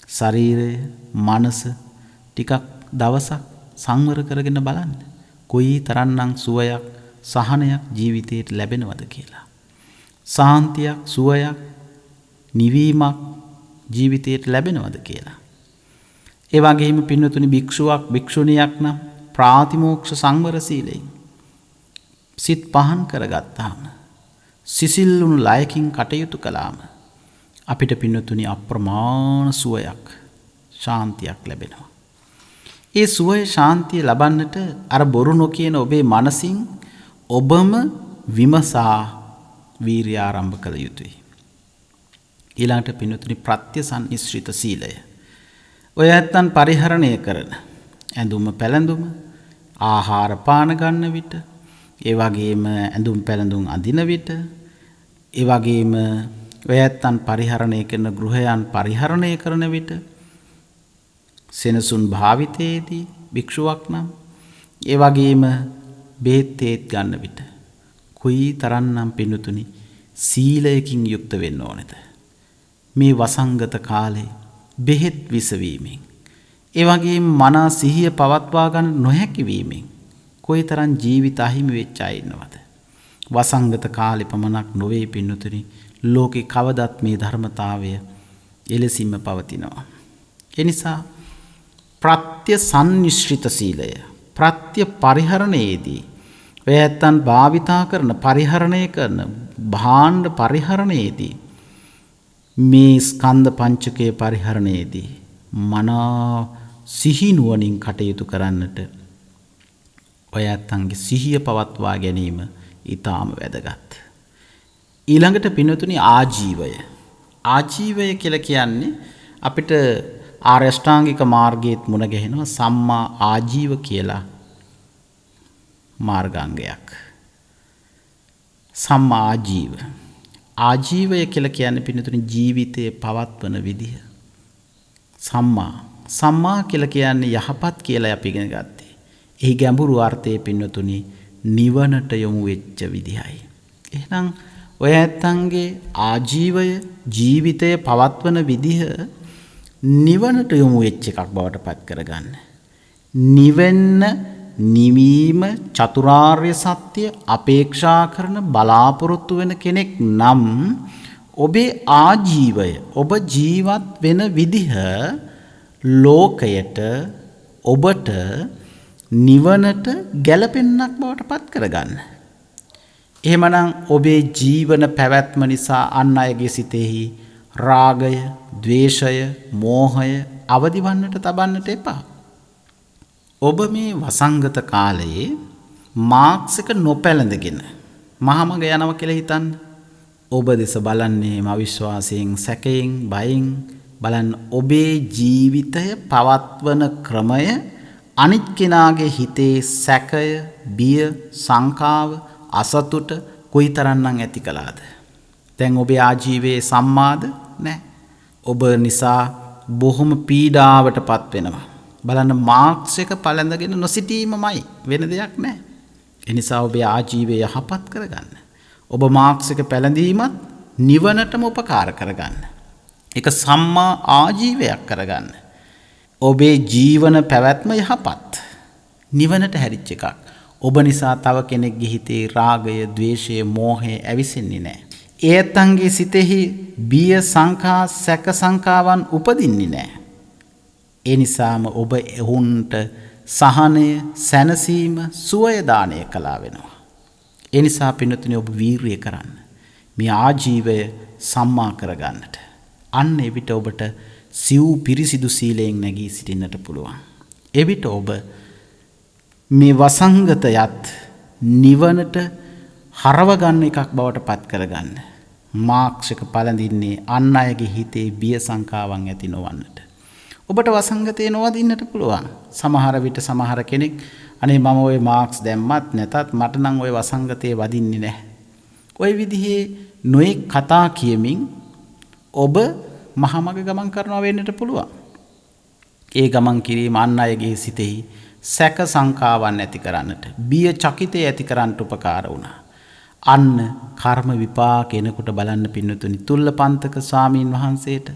ශරීරය, මනස ටිකක් දවසක් සංවර කරගෙන බලන්න. කොයි තරම්නම් සුවයක්, සහනයක් ජීවිතයට ලැබෙනවද කියලා. සාන්තියක්, සුවයක්, නිවීමක් ජීවිතයට ලැබෙනවද කියලා. ඒ වගේම පින්නතුනි භික්ෂුවක් භික්ෂුණියක් නම් ප්‍රාතිමෝක්ෂ සංවර සීලයෙන් සිත් පහන් කරගත්තාම සිසිල්ලුණු ලයකින් කටයුතු කළාම අපිට පින්නතුනි අප්‍රමාණ සුවයක් ශාන්තියක් ලැබෙනවා. ඒ සුවය ශාන්තිය ලබන්නට අර බොරු නොකියන ඔබේ මනසින් ඔබම විමසා වීර්ය ආරම්භ කළ යුතුයි. ඊළඟට පින්නතුනි ප්‍රත්‍ය සම්නිශ්‍රිත සීලය. ඔය ඇත්තන් පරිහරණය කරන ඇඳුම පැළඳුම ආහාර පාන ගන්න විට ඒ වගේම ඇඳුම් පැළඳුම් අඳින විට ඒ වගේම ඔය ඇත්තන් පරිහරණය කරන ගෘහයන් පරිහරණය කරන විට සෙනසුන් භාවිතයේදී භික්ෂුවක් නම් ඒ වගේම බෙහෙත් තේත් ගන්න විට කුයි තරන්නම් පින්නතුනි සීලයකින් යුක්ත වෙන්න ඕනේද? මේ වසංගත කාලේ බෙහෙත් විසවීමෙන් ඒ වගේම මනා සිහිය පවත්වා ගන්න නොහැකි වීමෙන් කොයිතරම් ජීවිත අහිමි වෙච්ච අය ඉන්නවද? වසංගත කාලේ පමණක් නොවේ පින්නතුනි ලෝකේ කවදත් මේ ධර්මතාවය එලෙසින්ම පවතිනවා. ඒ නිසා ප්‍රත්‍ය සම්නිශ්‍රිත සීලය ප්‍රත්‍ය පරිහරණයේදී ඔය ඇත්තන් භාවිතා කරන පරිහරණය කරන භාණ්ඩ පරිහරණයේදී මේ ස්කන්ධ පංචකයේ පරිහරණයේදී මනා සිහිනුවණින් කටයුතු කරන්නට ඔය ඇත්තන්ගේ සිහිය පවත්වා ගැනීම ඊටාම වැදගත්. ඊළඟට පින්නතුනි ආජීවය. ආජීවය කියලා කියන්නේ අපිට ආර්ය අෂ්ටාංගික මාර්ගයේත් මුණ ගැහෙනවා සම්මා ආජීව කියලා මාර්ගාංගයක්. සම්මා ආජීව. ආජීවය කියලා කියන්නේ පින්නතුනි ජීවිතයේ පවත්වන විදිහ. සම්මා කියලා කියන්නේ යහපත් කියලා අපි ඉගෙන ගත්තේ. එහි ගැඹුරු අර්ථයේ පින්නතුනි නිවනට යොමු වෙච්ච විදිහයි. එහෙනම් ඔය ඇත්තන්ගේ ආජීවය ජීවිතය පවත්වන විදිහ නිවනට යොමු වෙච්ච එකක් බවට පත් කරගන්න. නිවෙන්න නිවීම චතුරාර්ය සත්‍ය අපේක්ෂා කරන බලාපොරොත්තු වෙන කෙනෙක් නම් ඔබේ ආජීවය ඔබ ජීවත් වෙන විදිහ ලෝකයට ඔබට නිවනට ගැලපෙන්නක් බවට පත් කරගන්න. එහෙමනම් ඔබේ ජීවන පැවැත්ම නිසා අන් අයගේ සිතෙහි රාගය, ද්වේෂය, මෝහය අවදිවන්නට තබන්නට එපා. ඔබ මේ වසංගත කාලයේ මාක්ස් එක නොපැළඳගෙන මහමග යනවා කියලා හිතන්න. ඔබ දෙස බලන්නේ අවිශ්වාසයෙන්, සැකයෙන්, බයෙන් බලන්න. ඔබේ ජීවිතය පවත්වන ක්‍රමය අනිත් කෙනාගේ හිතේ සැකය, බිය, සංකාව, අසතුට කොයිතරම්නම් ඇති කළාද? දැන් ඔබේ ආජීවයේ සම්මාද නැහැ. ඔබ නිසා බොහොම පීඩාවට පත් වෙනවා. බලන්න මාක්ස් එක පළඳගෙන නොසිටීමමයි, වෙන දෙයක් නැහැ. ඒ නිසා ඔබේ ආජීවය යහපත් කරගන්න. ඔබ මාක්ස් එක පැළඳීමත් නිවනටම උපකාර කරගන්න. ඒක සම්මා ආජීවයක් කරගන්න. ඔබේ ජීවන පැවැත්ම යහපත් නිවනට හැරිච්ච එකක්. ඔබ නිසා තව කෙනෙක්ගේ හිතේ රාගය, ද්වේෂය, මෝහය ඇවිසෙන්නේ නැහැ. ඒ ඇත්තන්ගේ සිතෙහි බිය, සංකා, සැක සංකාවන් උපදින්නේ නැහැ. ඒ නිසාම ඔබ එහුන්ට සහනය, සැනසීම, සුවය දානය කළා වෙනවා. ඒ නිසා පින්නතුනි ඔබ වීරිය කරන්න. මේ ආජීවය සම්මා කරගන්නට. අන්න එවිට ඔබට සිව් පිරිසිදු සීලයෙන් නැගී සිටින්නට පුළුවන්. එවිට ඔබ මේ වසංගතයත් නිවනට හරව ගන්න එකක් බවට පත් කරගන්න. මාක්ස් එක පළඳින්නේ අන් අයගේ හිතේ බිය සංකාවන් ඇති නොවන්නට. ඔබට වසංගතේ නොවදින්නට පුළුවන්. සමහර විට සමහර කෙනෙක් අනේ මම ওই මාක්ස් දැම්මත් නැතත් මට නම් ওই වසංගතේ වදින්නේ නැහැ. ওই විදිහේ නොඑක් කතා කියමින් ඔබ මහමග ගමන් කරනවා වෙන්නට පුළුවන්. ඒ ගමන් කිරීම අන් අයගේ සිතෙහි සැක සංකාවන් ඇති කරන්නට, බිය චකිතය ඇති කරන්නට උපකාර වුණා. අන්න කර්ම විපාක එනකොට බලන්න පින්නතුනි තුල්ලපන්තක ස්වාමීන් වහන්සේට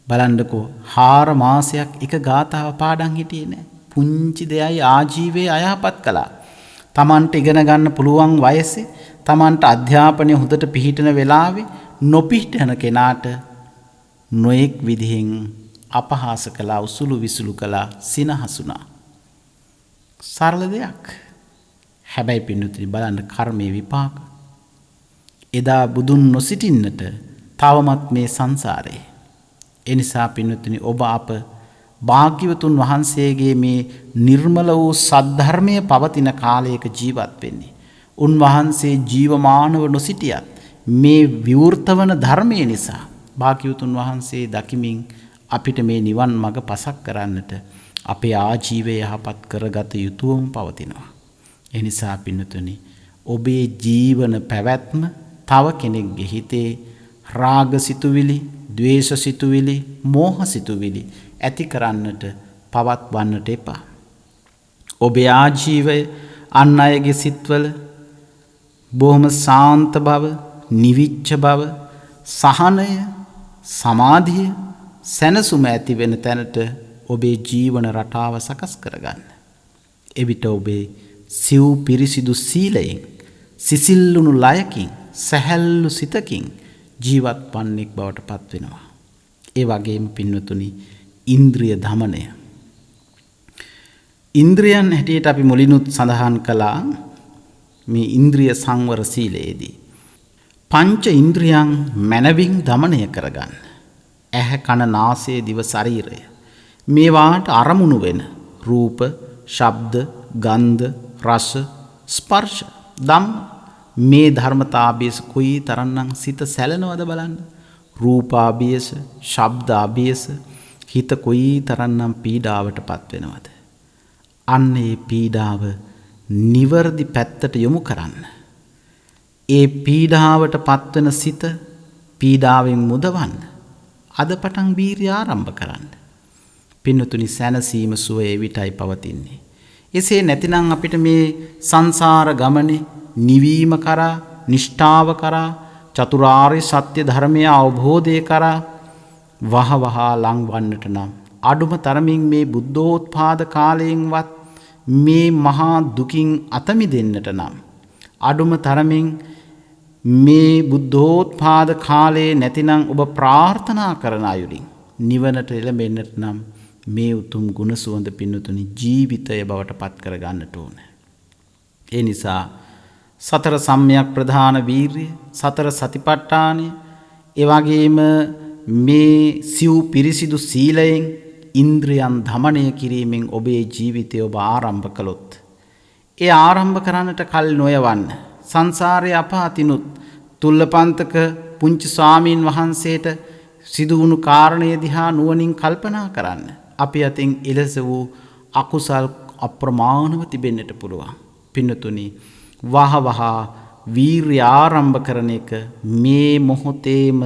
බලන්නකෝ 4 මාසයක් එක ගාථාව පාඩම් හිටියේ නැහැ. පුංචි දෙයයි ආජීවයේ අයහපත් කළා. Tamanට ඉගෙන ගන්න පුළුවන් වයසේ, Tamanට අධ්‍යාපනය හොඳට පිහිටන වෙලාවේ නොපිහිටන කෙනාට නොඑක් විදිහෙන් අපහාස කළා, උසුළු විසුළු කළා, සිනහසුනා. සරල දෙයක්. හැබැයි පින්නතුනි බලන්න කර්මයේ විපාක. එදා බුදුන් නොසිටින්නට තවමත් මේ සංසාරේ. එනිසා පින්නතුනි ඔබ අප භාග්‍යවතුන් වහන්සේගේ මේ නිර්මල වූ සද්ධර්මය පවතින කාලයක ජීවත් වෙන්නේ. උන්වහන්සේ ජීවමානව නොසිටියත් මේ විවෘත වන ධර්මය නිසා භාග්‍යවතුන් වහන්සේ දකිමින් අපිට මේ නිවන් මඟ පසක් කරන්නට අපේ ආජීවය යහපත් කරගත යුතුවම පවතිනවා. එනිසා පින්නතුනි ඔබේ ජීවන පැවැත්ම තව කෙනෙක්ගේ හිතේ රාග සිතුවිලි, ද්වේෂ සිතුවිලි, මෝහ සිතුවිලි ඇති කරන්නට පවත්වන්නට එපා. ඔබේ ආජීවය අන් අයගේ සිත්වල බොහොම සාන්ත බව, නිවිච්ච බව, සහනය, සමාධිය, සැනසුම ඇති වෙන තැනට ඔබේ ජීවන රටාව සකස් කරගන්න. එවිට ඔබේ සිව් පිරිසිදු සීලයෙන්, සිසිල්ලුණු ලයකින්, සැහැල්ලු සිතකින් ජීවත් වන්නෙක් බවට පත් වෙනවා. ඒ වගේම පින්වතුනි ඉන්ද්‍රිය දමනය. ඉන්ද්‍රියන් හැටියට අපි මුලිනුත් සඳහන් කළා මේ ඉන්ද්‍රිය සංවර සීලයේදී. පංච ඉන්ද්‍රියන් මනවින් දමනය කරගන්න. ඇහැ, කන, නාසය, දිව, ශරීරය. මේවාට අරමුණු වෙන රූප, ශබ්ද, ගන්ධ, රස, ස්පර්ශ, ධම්ම මේ ධර්මතාභියස කොයි තරම්නම් සිත සැලෙනවද බලන්න. රූපාභියස, ශබ්දාභියස හිත කොයි තරම්නම් පීඩාවට පත් වෙනවද. අන්න ඒ පීඩාව නිවර්දි පැත්තට යොමු කරන්න. ඒ පීඩාවට පත්වන සිත පීඩාවෙන් මුදවන්න අද පටන් වීර්ය ආරම්භ කරන්න. පින්නතුනි සැනසීම සුවය එවිටයි පවතින්නේ. එසේ නැතිනම් අපිට මේ සංසාර ගමනේ නිවීම කරා, නිෂ්ඨාව කරා, චතුරාර්ය සත්‍ය ධර්මය අවබෝධය කරා වහවහ ලංවන්නට නම් අඩුම තරමින් මේ බුද්ධෝත්පාද කාලයෙන්වත් මේ මහා දුකින් අත මිදෙන්නට නම් අඩුම තරමින් මේ බුද්ධෝත්පාද කාලයේ නැතිනම් ඔබ ප්‍රාර්ථනා කරන අයුරින් නිවනට එළඹෙන්නට නම් මේ උතුම් ගුණ සුවඳ පින්නතුනි ජීවිතය බවට පත් කර ගන්නට ඕන. ඒ නිසා සතර සම්‍යක් ප්‍රධාන වීර්ය, සතර සතිපට්ඨානය, ඒ වගේම මේ සිව් පිරිසිදු සීලයෙන් ඉන්ද්‍රියන් දමනය කිරීමෙන් ඔබේ ජීවිතය ඔබ ආරම්භ කළොත් ඒ ආරම්භ කරන්නට කල් නොයවන්න. සංසාරයේ අප අතිනුත් තුල්ලපන්තක පුංචි ස්වාමීන් වහන්සේට සිදුවුණු කාරණය දිහා නුවණින් කල්පනා කරන්න. අපි අතින් එලෙස වූ අකුසල් අප්‍රමාණව තිබෙන්නට පුළුවන්. පින්නතුනි වහවහ වීර්ය ආරම්භ කරන එක මේ මොහොතේම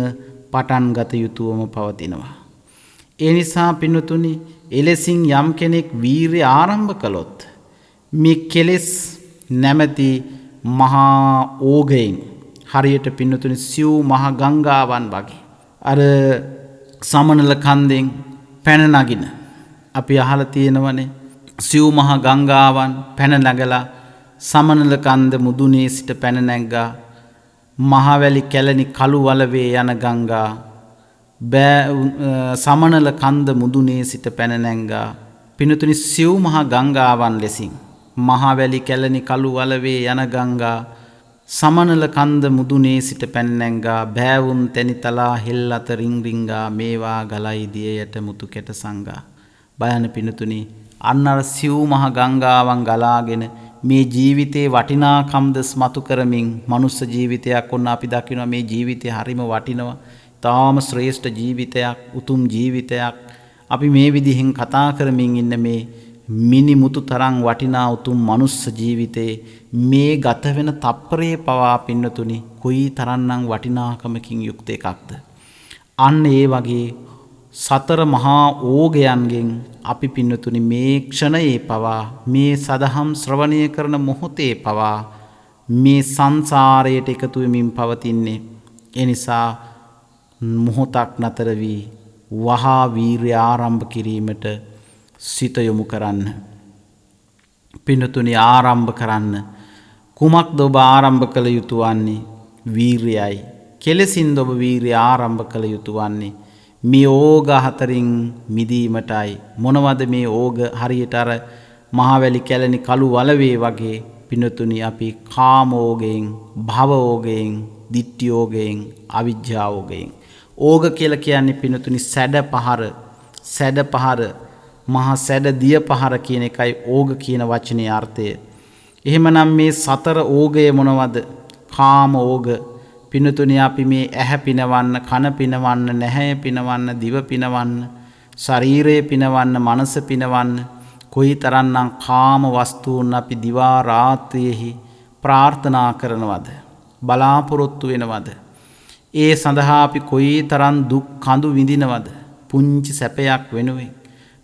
පටන් ගත යුතුවම පවතිනවා. ඒ නිසා පින්නතුනි එලෙසින් යම් කෙනෙක් වීර්ය ආරම්භ කළොත් මේ කෙලෙස් නැමැති මහා ඕගයෙන් හරියට පින්නතුනි සිව් මහ ගංගාවන් වගේ අර සමනල කන්දෙන් පැන නගින අපි අහලා තියෙනවනේ සිව් මහ ගංගාවන් පැන නැගලා සමනල කන්ද මුදුනේ සිට පැන නැග්ගා මහවැලි කැලණි කළු වලවේ යන ගංගා සමනල කන්ද මුදුනේ සිට පැන නැග්ගා පින්නතුනි සිව් මහ ගංගාවන් ලෙසින් මහවැලි කැලණි කළු වලවේ යන ගංගා සමනල කන්ද මුදුනේ සිට පැන නැග්ගා බෑවුන් තැනිතලා හෙල් අත රින් රින්ගා මේවා ගලයි දිය යට මුතු කැට සංගා. බලන්න පින්නතුනි අන්න අර සිව් මහ ගංගාවන් ගලාගෙන මේ ජීවිතේ වටිනාකම්ද ස්මතු කරමින් මනුස්ස ජීවිතයක් ඔන්න අපි දකිනවා මේ ජීවිතේ හරිම වටිනවා. තාම ශ්‍රේෂ්ඨ ජීවිතයක්, උතුම් ජීවිතයක්. අපි මේ විදිහෙන් කතා කරමින් ඉන්න මේ මිනිමුතු තරම් වටිනා උතුම් මනුස්ස ජීවිතේ මේ ගත වෙන තප්පරයේ පවා පින්නතුනි කොයි තරම්නම් වටිනාකමකින් යුක්ත එකක්ද. අන්න ඒ වගේ සතර මහා ඕගයන්ගෙන් අපි පින්නතුනි මේ ක්ෂණයේ පවා මේ සදහම් ශ්‍රවණය කරන මොහොතේ පවා මේ සංසාරයට එකතු වෙමින් පවතින්නේ. ඒ නිසා මොහොතක් නතර වී වහා වීර්ය ආරම්භ කිරීමට සිත යොමු කරන්න. පින්නතුනි ආරම්භ කරන්න. කුමක්ද ඔබ ආරම්භ කළ යුතු වන්නේ? වීර්යයයි. කෙලෙසින්ද ඔබ වීර්ය ආරම්භ කළ යුතු වන්නේ? මේ ඕග හතරින් මිදීමටයි මොනවද මේ ඕග හරියට අර මහවැලි කැලණි කළු වලවේ වගේ පිනතුනි අපි කාමෝගයෙන් භවෝගයෙන් දිට්ඨියෝගයෙන් අවිජ්ජාෝගයෙන් ඕග කියලා කියන්නේ පිනතුනි සැඩ පහර මහා සැඩ දිය පහර කියන එකයි ඕග කියන වචනේ අර්ථය. එහෙමනම් මේ සතර ඕගය මොනවද? කාම ඕග පිනතුනි අපි මේ ඇහැ පිනවන්න, කන පිනවන්න, නැහැ පිනවන්න, දිව පිනවන්න, ශරීරය පිනවන්න, මනස පිනවන්න කොයිතරම්නම් කාම වස්තුන් අපි දිවා රාත්‍රියේහි ප්‍රාර්ථනා කරනවද? බලාපොරොත්තු වෙනවද? ඒ සඳහා අපි කොයිතරම් දුක් කඳු විඳිනවද? පුංචි සැපයක් වෙනුවෙන්,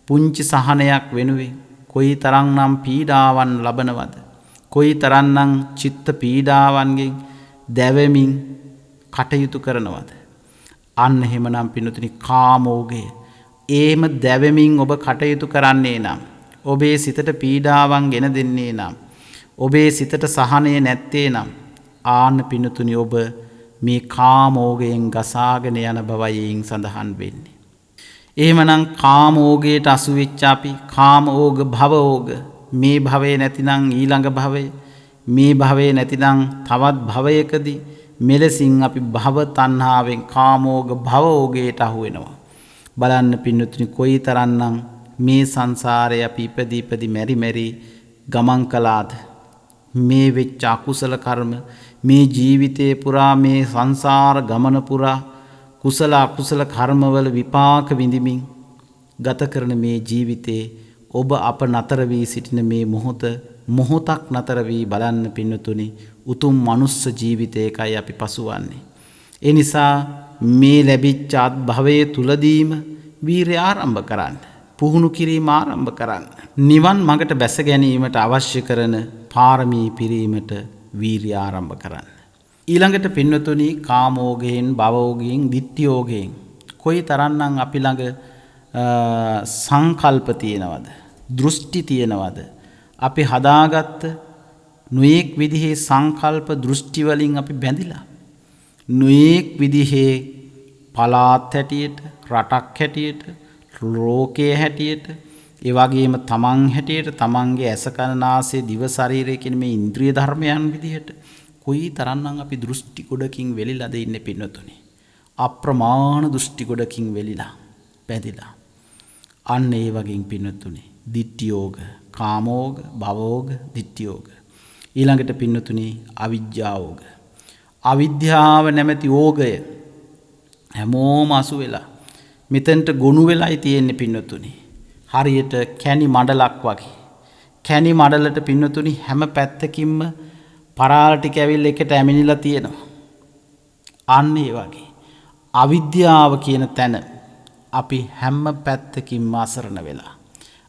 පුංචි සහනයක් වෙනුවෙන් කොයිතරම්නම් පීඩාවන් ලබනවද? කොයිතරම්නම් චිත්ත පීඩාවන්ගෙන් දැවෙමින් කටයුතු කරනවද? අන්න එහෙමනම් පින්තුනි කාමෝගය. එහෙම දැවෙමින් ඔබ කටයුතු කරන්නේ නම්, ඔබේ සිතට පීඩාවන් ගෙන දෙන්නේ නම්, ඔබේ සිතට සහනය නැත්තේ නම්, ආන්න පින්තුනි ඔබ මේ කාමෝගයෙන් ගසාගෙන යන බවයින් සඳහන් වෙන්නේ. එහෙමනම් කාමෝගයට අසු වෙච්ච අපි කාමෝග භවෝග මේ භවයේ නැතිනම් ඊළඟ භවයේ, මේ භවයේ නැතිනම් තවත් භවයකදී මෙලෙසින් අපි භව තණ්හාවෙන් කාමෝග භවෝගයට අහු වෙනවා. බලන්න පින්නතුනි කොයිතරම්නම් මේ සංසාරේ අපි ඉපදී මෙරි ගමන් කළාද? මේ වෙච්ච අකුසල කර්ම මේ ජීවිතේ පුරා, මේ සංසාර ගමන පුරා කුසල අකුසල කර්මවල විපාක විඳිමින් ගත කරන මේ ජීවිතේ ඔබ අප නතර වී සිටින මේ මොහොතක් නතර වී බලන්න පින්නතුනි උතුම් මනුස්ස ජීවිතයකයි අපි පසුවන්නේ. ඒ නිසා මේ ලැබිච්ච අත්භවයේ තුලදීම වීරය ආරම්භ කරන්න, පුහුණු කිරීම ආරම්භ කරන්න. නිවන් මඟට බැස ගැනීමට අවශ්‍ය කරන පාරමී පිරීමට වීරය ආරම්භ කරන්න. ඊළඟට පින්නතුනි කාමෝගයෙන්, භවෝගයෙන්, දිට්ඨියෝගයෙන් කොයිතරම්නම් අපි ළඟ සංකල්ප තියෙනවද? දෘෂ්ටි තියෙනවද? අපි හදාගත්ත නොයෙක් විදිහේ සංකල්ප දෘෂ්ටි වලින් අපි බැඳිලා, නොයෙක් විදිහේ පළාත් හැටියට, රටක් හැටියට, ලෝකයේ හැටියට, ඒ වගේම තමන් හැටියට, තමන්ගේ ඇස කන නාසය දිව ශරීරය කියන මේ ඉන්ද්‍රිය ධර්මයන් විදිහට කොයිතරම්නම් අපි දෘෂ්ටි ගොඩකින් වෙලිලාද ඉන්නේ පින්නතුනි. අප්‍රමාණ දෘෂ්ටි ගොඩකින් වෙලිලා බැඳිලා. අන්න ඒ වගේ පින්නතුනි දිට්ඨියෝග, කාමෝග, භවෝග, දිට්ඨියෝග. ඊළඟට පින්නතුනි අවිජ්ජාෝග. අවිද්‍යාව නැමැති ඕගය හැමෝම අසු වෙලා මෙතෙන්ට ගොනු වෙලායි තියෙන්නේ පින්නතුනි. හරියට කැණි මඩලක් වගේ. කැණි මඩලට පින්නතුනි හැම පැත්තකින්ම පරාල ටික ඇවිල්ලා එකට ඇමිනිලා තියෙනවා. අන්න ඒ වගේ අවිද්‍යාව කියන තැන අපි හැම පැත්තකින්ම අසරණ වෙලා.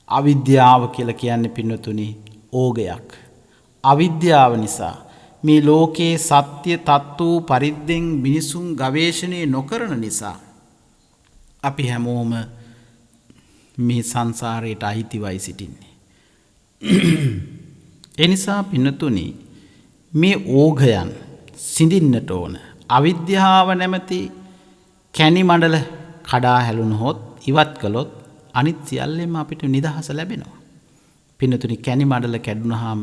අවිද්‍යාව කියලා කියන්නේ පින්නතුනි ඕගයක්. අවිද්‍යාව නිසා මේ ලෝකේ සත්‍ය තත්ත්ව පරිද්දෙන් මිනිසුන් ගවේෂණය නොකරන නිසා අපි හැමෝම මේ සංසාරයට අහිතිවයි සිටින්නේ. ඒ නිසා පින්නතුනි මේ ඕගයන් සිඳින්නට ඕන. අවිද්‍යාව නැමැති කැණි මඩල කඩා හැලුණොත්, ඉවත් කළොත් අනිත් සියල්ලෙම අපිට නිදහස ලැබෙනවා. පින්නතුනි කැණි මඩල කැඩුනහම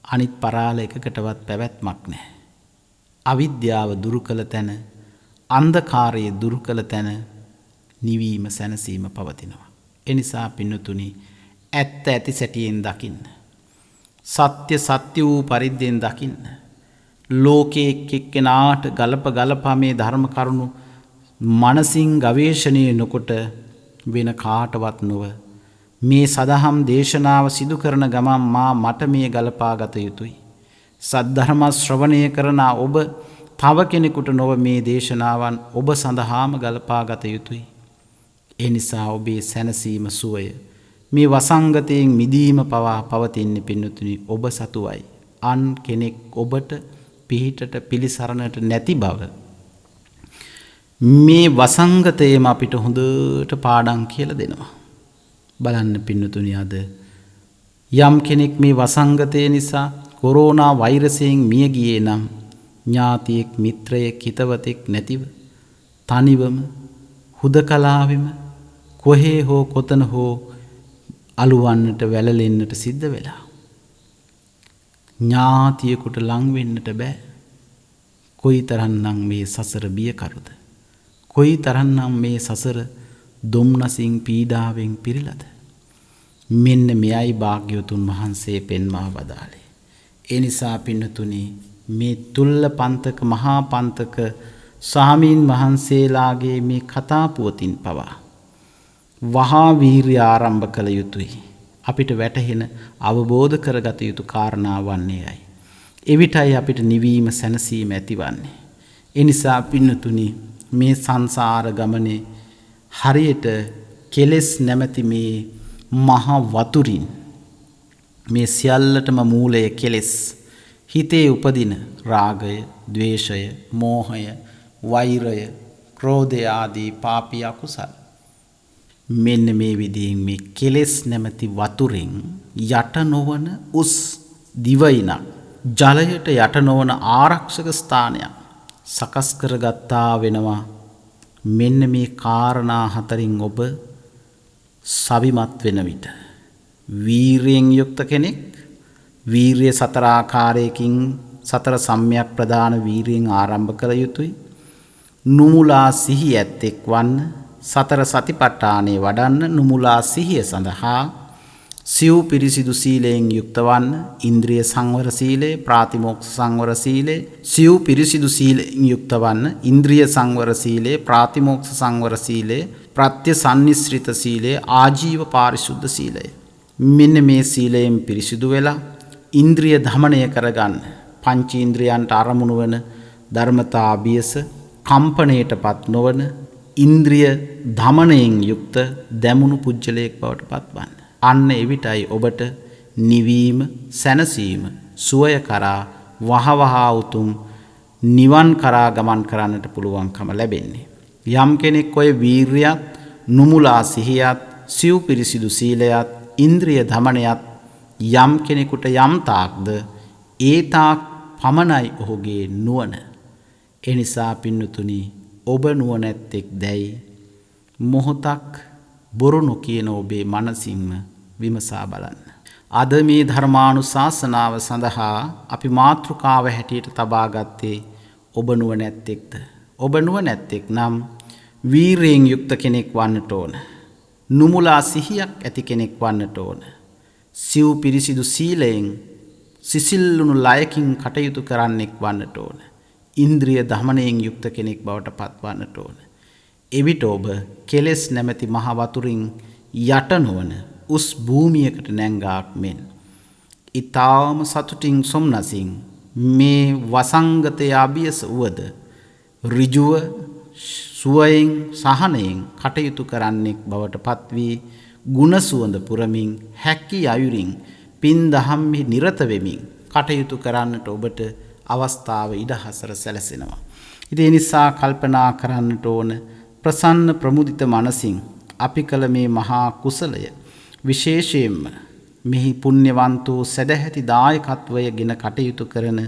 අනිත් පරාල එකකටවත් පැවැත්මක් නැහැ. අවිද්‍යාව දුරු කළ තැන, අන්ධකාරය දුරු කළ තැන නිවීම, සැනසීම පවතිනවා. ඒ නිසා පින්නතුනි ඇත්ත ඇති සැටියෙන් දකින්න. සත්‍ය සත්‍ය වූ පරිද්දෙන් දකින්න. ලෝකයේ එක්කෙනාට ගලපා මේ ධර්ම කරුණු මනසින් ගවේෂණය නොකොට වෙන කාටවත් නොව මේ සදහම් දේශනාව සිදු කරන ගමන් මට මේ ගලපා ගත යුතුයි. සද්ධර්ම ශ්‍රවණය කරන ඔබ තව කෙනෙකුට නොව මේ දේශනාවන් ඔබ සඳහාම ගලපා ගත යුතුයි. ඒ නිසා ඔබේ සැනසීම සුවය, මේ වසංගතයෙන් මිදීම පවා පවතින්නේ පින්නතුනි ඔබ සතුවයි. අන් කෙනෙක් ඔබට පිහිටට පිළිසරණට නැති බව මේ වසංගතයේම අපිට හොඳට පාඩම් කියලා දෙනවා. බලන්න පින්නතුනි අද යම් කෙනෙක් මේ වසංගතය නිසා කොරෝනා වෛරසයෙන් මිය ගියේ නම් ඥාතියෙක්, මිත්‍රයෙක්, හිතවතෙක් නැතිව තනිවම හුදකලාවෙම කොහේ හෝ කොතන හෝ අලුවන්නට වැළලෙන්නට සිද්ධ වෙලා. ඥාතියෙකුට ලං වෙන්නට බෑ. කොයි තරන්නම් මේ සසර බියකරුද. කොයි තරන්නම් මේ සසර දුම්නසින් පීඩාවෙන් පිරිලද. මෙන්න මෙයයි භාග්‍යවතුන් වහන්සේ පෙන්වා වදාළේ. ඒ නිසා පින්නතුනි මේ තුල්ල පන්තක මහා පන්තක ස්වාමීන් වහන්සේලාගේ මේ කතා පුවතින් පවා වහා වීර්ය ආරම්භ කළ යුතුයි. අපිට වැටහෙන අවබෝධ කරගත යුතු කාරණා වන්නේයයි. එවිටයි අපිට නිවීම සැනසීම ඇතිවන්නේ. ඒ නිසා පින්නතුනි මේ සංසාර ගමනේ හරියට කෙලෙස් නැමැති මේ මහා වතුරින් මේ සියල්ලටම මූලය කෙලෙස් හිතේ උපදින රාගය, ද්වේෂය, මෝහය, වෛරය, ක්‍රෝධය ආදී පාපී අකුසල් මෙන්න මේ විදිහින් මේ කෙලෙස් නැමැති වතුරෙන් යට නොවන උස් දිවයිනක් ජලයට යට නොවන ආරක්ෂක ස්ථානයක් සකස් කරගත්තා වෙනවා. මෙන්න මේ කාරණා හතරින් ඔබ සවිමත් වෙන විට වීරියෙන් යුක්ත කෙනෙක් වීරිය සතර ආකාරයකින් සතර සම්‍යක් ප්‍රදාන වීරියෙන් ආරම්භ කළ යුතුයි. නුමුලා සිහිය ඇත්තෙක් වන්න සතර සතිපට්ඨානෙ වඩන්න නුමුලා සිහිය සඳහා සිව් පිරිසිදු සීලයෙන් යුක්ත වන්න ඉන්ද්‍රිය සංවර සීලය, ප්‍රාතිමෝක්ෂ සංවර සීලය, සිව් පිරිසිදු සීලයෙන් යුක්ත වන්න ඉන්ද්‍රිය සංවර සීලය, ප්‍රාතිමෝක්ෂ සංවර සීලය, ප්‍රත්‍ය සම්නිස්ෘත සීලය, ආජීව පාරිශුද්ධ සීලය. මෙන්න මේ සීලයෙන් පිරිසිදු වෙලා ඉන්ද්‍රිය දමනය කරගන්න පංචේන්ද්‍රයන්ට අරමුණු වන ධර්මතා අභියස කම්පණයටපත් නොවන ඉන්ද්‍රිය දමනයෙන් යුක්ත දැමුණු පුජ්‍යලයක් බවට පත්වන්න. අන්න එවිටයි ඔබට නිවීම, සැනසීම, සුවය කරා වහවහා උතුම් නිවන් කරා ගමන් කරන්නට පුළුවන්කම ලැබෙන්නේ. යම් කෙනෙක් ඔය වීර්යයත්, නුමුලා සිහියත්, සිව් පිරිසිදු සීලයත්, ඉන්ද්‍රිය දමනයත් යම් කෙනෙකුට යම් තාක්ද ඒ තාක් පමණයි ඔහුගේ නුවණ. එනිසා පින්නතුනි ඔබ නුවණැත්තෙක් දැයි මොහොතක් බොරු නොකියන ඔබේ මනසින්ම විමසා බලන්න. අද මේ ධර්මානුශාසනාව සඳහා අපි මාතෘකාව හැටියට තබා ගත්තේ ඔබ නුවණැත්තෙක්ද? ඔබ නුවණැත්තෙක් නම් වීරයෙන් යුක්ත කෙනෙක් වන්නට ඕන. නුමුලා සිහියක් ඇති කෙනෙක් වන්නට ඕන. සිව් පිරිසිදු සීලයෙන් සිසිල්ලුණු ලයකින් කටයුතු කරන්නෙක් වන්නට ඕන. ඉන්ද්‍රිය දමනයෙන් යුක්ත කෙනෙක් බවට පත්වන්නට ඕන. එවිට ඔබ කෙලෙස් නැමැති මහ වතුරින් යට නොවන උස් භූමියකට නැංගාක් මෙන් ඊ타ම සතුටින් සොම්නසින් මේ වසංගතය අභියස වුවද ඍජුව සුවයෙන් සහනයෙන් කටයුතු කරන්නෙක් බවට පත්වී ගුණ සුවඳ පුරමින් හැකි අයුරින් පින් දහම්හි නිරත වෙමින් කටයුතු කරන්නට ඔබට අවස්ථාව ඉඩහසර සැලසෙනවා. ඉතින් ඒ නිසා කල්පනා කරන්නට ඕන ප්‍රසන්න ප්‍රමුදිත මනසින් අපි කළ මේ මහා කුසලය විශේෂයෙන්ම මෙහි පුණ්‍යවන්තෝ සදැහැති දායකත්වයගෙන කටයුතු කරන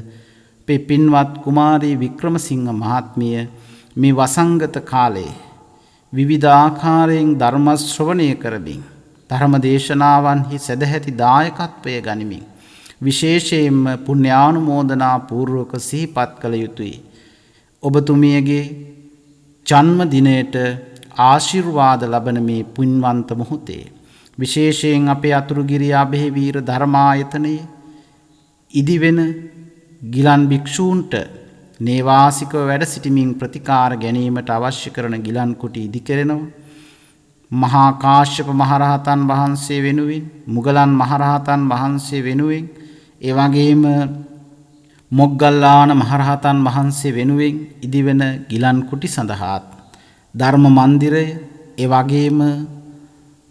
පින්වත් කුමාරී වික්‍රමසිංහ මහත්මිය මේ වසංගත කාලයේ විවිධාකාරයෙන් ධර්ම ශ්‍රවණය කරමින් ධර්ම දේශනාවන්හි සදැහැති දායකත්වය ගනිමින් විශේෂයෙන්ම පුණ්‍යානුමෝදනා පූර්වක සිහිපත් කළ යුතුයි. ඔබතුමියගේ ජන්ම දිනයට ආශිර්වාද ලබන මේ පුණ්‍යවන්ත මොහොතේ විශේෂයෙන් අපේ අතුරුගිරිය අභේවීර ධර්මායතනයේ ඉදිවෙන ගිලන් භික්ෂූන්ට නේවාසිකව වැඩ සිටමින් ප්‍රතිකාර ගැනීමට අවශ්‍ය කරන ගිලන් කුටි ඉදි කෙරෙනවා. මහා කාශ්‍යප මහරහතන් වහන්සේ වෙනුවෙන්, මුගලන් මහරහතන් වහන්සේ වෙනුවෙන්, ඒ වගේම මොග්ගල්ලාන මහරහතන් වහන්සේ වෙනුවෙන් ඉදිවෙන ගිලන් කුටි සඳහාත් ධර්ම මන්දිරය, ඒ වගේම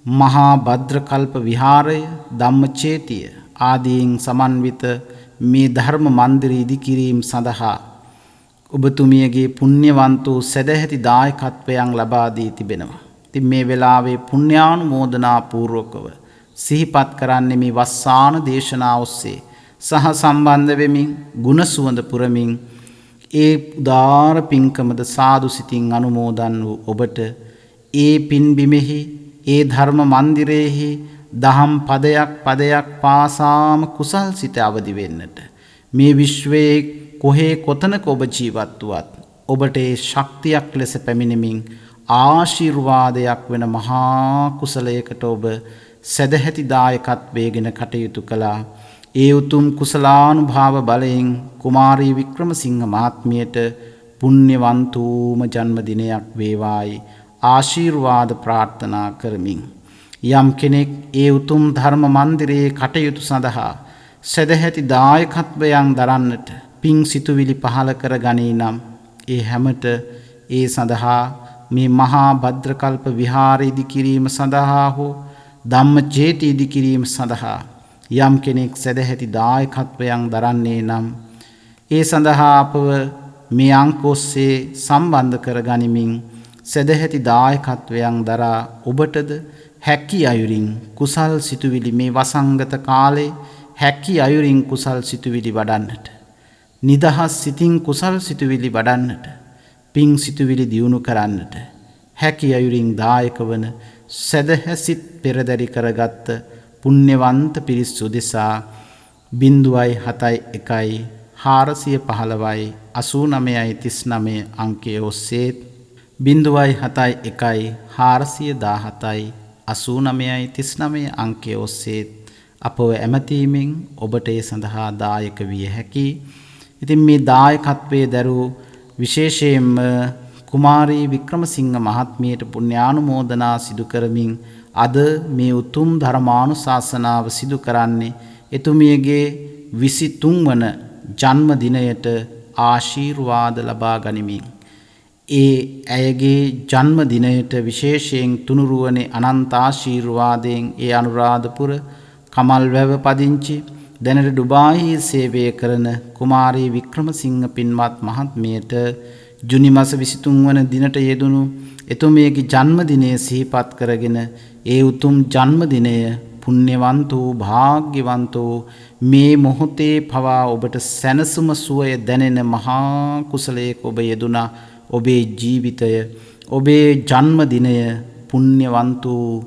මහා භද්‍රකල්ප විහාරය, ධම්මචේතිය ආදීන් සමන්විත මේ ධර්ම මන්දිර ඉදිකිරීම සඳහා ඔබතුමියගේ පුණ්‍යවන්තෝ සදැහැති දායකත්වයන් ලබා දී තිබෙනවා. ඉතින් මේ වෙලාවේ පුණ්‍යානුමෝදනා පූර්වකව සිහිපත් කරන්නේ මේ වස්සාන දේශනාව ඔස්සේ සහ සම්බන්ධ වෙමින් ගුණ සුවඳ පුරමින් ඒ උදාර පින්කමද සාදු සිතින් අනුමෝදන් වූ ඔබට ඒ පින්බිමෙහි ඒ ධර්ම මන්දිරයෙහි දහම් පදයක් පාසාම කුසල් සිත අවදි වෙන්නට මේ විශ්වයේ කොහේ කොතනක ඔබ ජීවත් වුවත් ඔබට ඒ ශක්තියක් ලෙස පැමිණෙමින් ආශිර්වාදයක් වෙන මහා කුසලයකට ඔබ සදැහැති දායකත්වයෙන් කටයුතු කළා. ඒ උතුම් කුසලානුභාව බලයෙන් කුමාරී වික්‍රමසිංහ මහත්මියට පුණ්‍යවන්තූම ජන්මදිනයක් වේවායි ආශිර්වාද ප්‍රාර්ථනා කරමින් යම් කෙනෙක් ඒ උතුම් ධර්ම මන්දිරයේ කටයුතු සඳහා සදැහැති දායකත්වයන් දරන්නට පින් සිතුවිලි පහල කර ගනී නම් ඒ හැමට ඒ සඳහා මේ මහා භද්‍රකල්ප විහාරය ඉදිකිරීම සඳහා හෝ ධම්මජේති ඉදිකිරීම සඳහා යම් කෙනෙක් සදැහැති දායකත්වයන් දරන්නේ නම් ඒ සඳහා අපව මේ අංක ඔස්සේ සම්බන්ධ කර ගනිමින් සදැහැති දායකත්වයන් දරා ඔබටද හැකි අයුරින් කුසල් සිතුවිලි මේ වසංගත කාලේ හැකි අයුරින් කුසල් සිතුවිලි වඩන්නට නිදහස් සිතින් කුසල් සිතුවිලි වඩන්නට පිං සිතුවිලි දියුණු කරන්නට හැකි අයුරින් දායක වන සදහැසිත පෙරදරි කරගත්ත පුණ්‍යවන්ත පිරිස් උදෙසා 0.71 415 8939 අංකයේ ඔස්සේ 0.71 417 8939 අංකයේ ඔස්සේ අපව ඇමතීමෙන් ඔබට ඒ සඳහා දායක විය හැකි. ඉතින් මේ දායකත්වයේ දරූ විශේෂයෙන්ම කුමාරී වික්‍රමසිංහ මහත්මියට පුණ්‍යානුමෝදනා සිදු කරමින් අද මේ උතුම් ධර්මානුශාසනාව සිදු කරන්නේ එතුමියගේ 23 වන ජන්මදිනයට ආශිර්වාද ලබා ගනිමින් ඒ ඇයගේ ජන්මදිනයට විශේෂයෙන් තුනුරුවනේ අනන්ත ආශිර්වාදයෙන් ඒ අනුරාධපුර කමල්වැව පදිංචි දැනට ඩුබායියේ සේවය කරන කුමාරී වික්‍රමසිංහ පින්වත් මහත්මියට ජුනි මාස 23 වන දිනට යෙදුණු එතුමියගේ ජන්මදිනය සිහිපත් කරගෙන ඒ උතුම් ජන්මදිනය පුණ්‍යවන්ත වූ භාග්‍යවන්ත වූ මේ මොහොතේ පවා ඔබට සැනසුම සුවය දැනෙන මහා කුසලයක ඔබ යෙදුණා. ඔබේ ජීවිතය ඔබේ ජන්මදිනය පුණ්‍යවන්ත වූ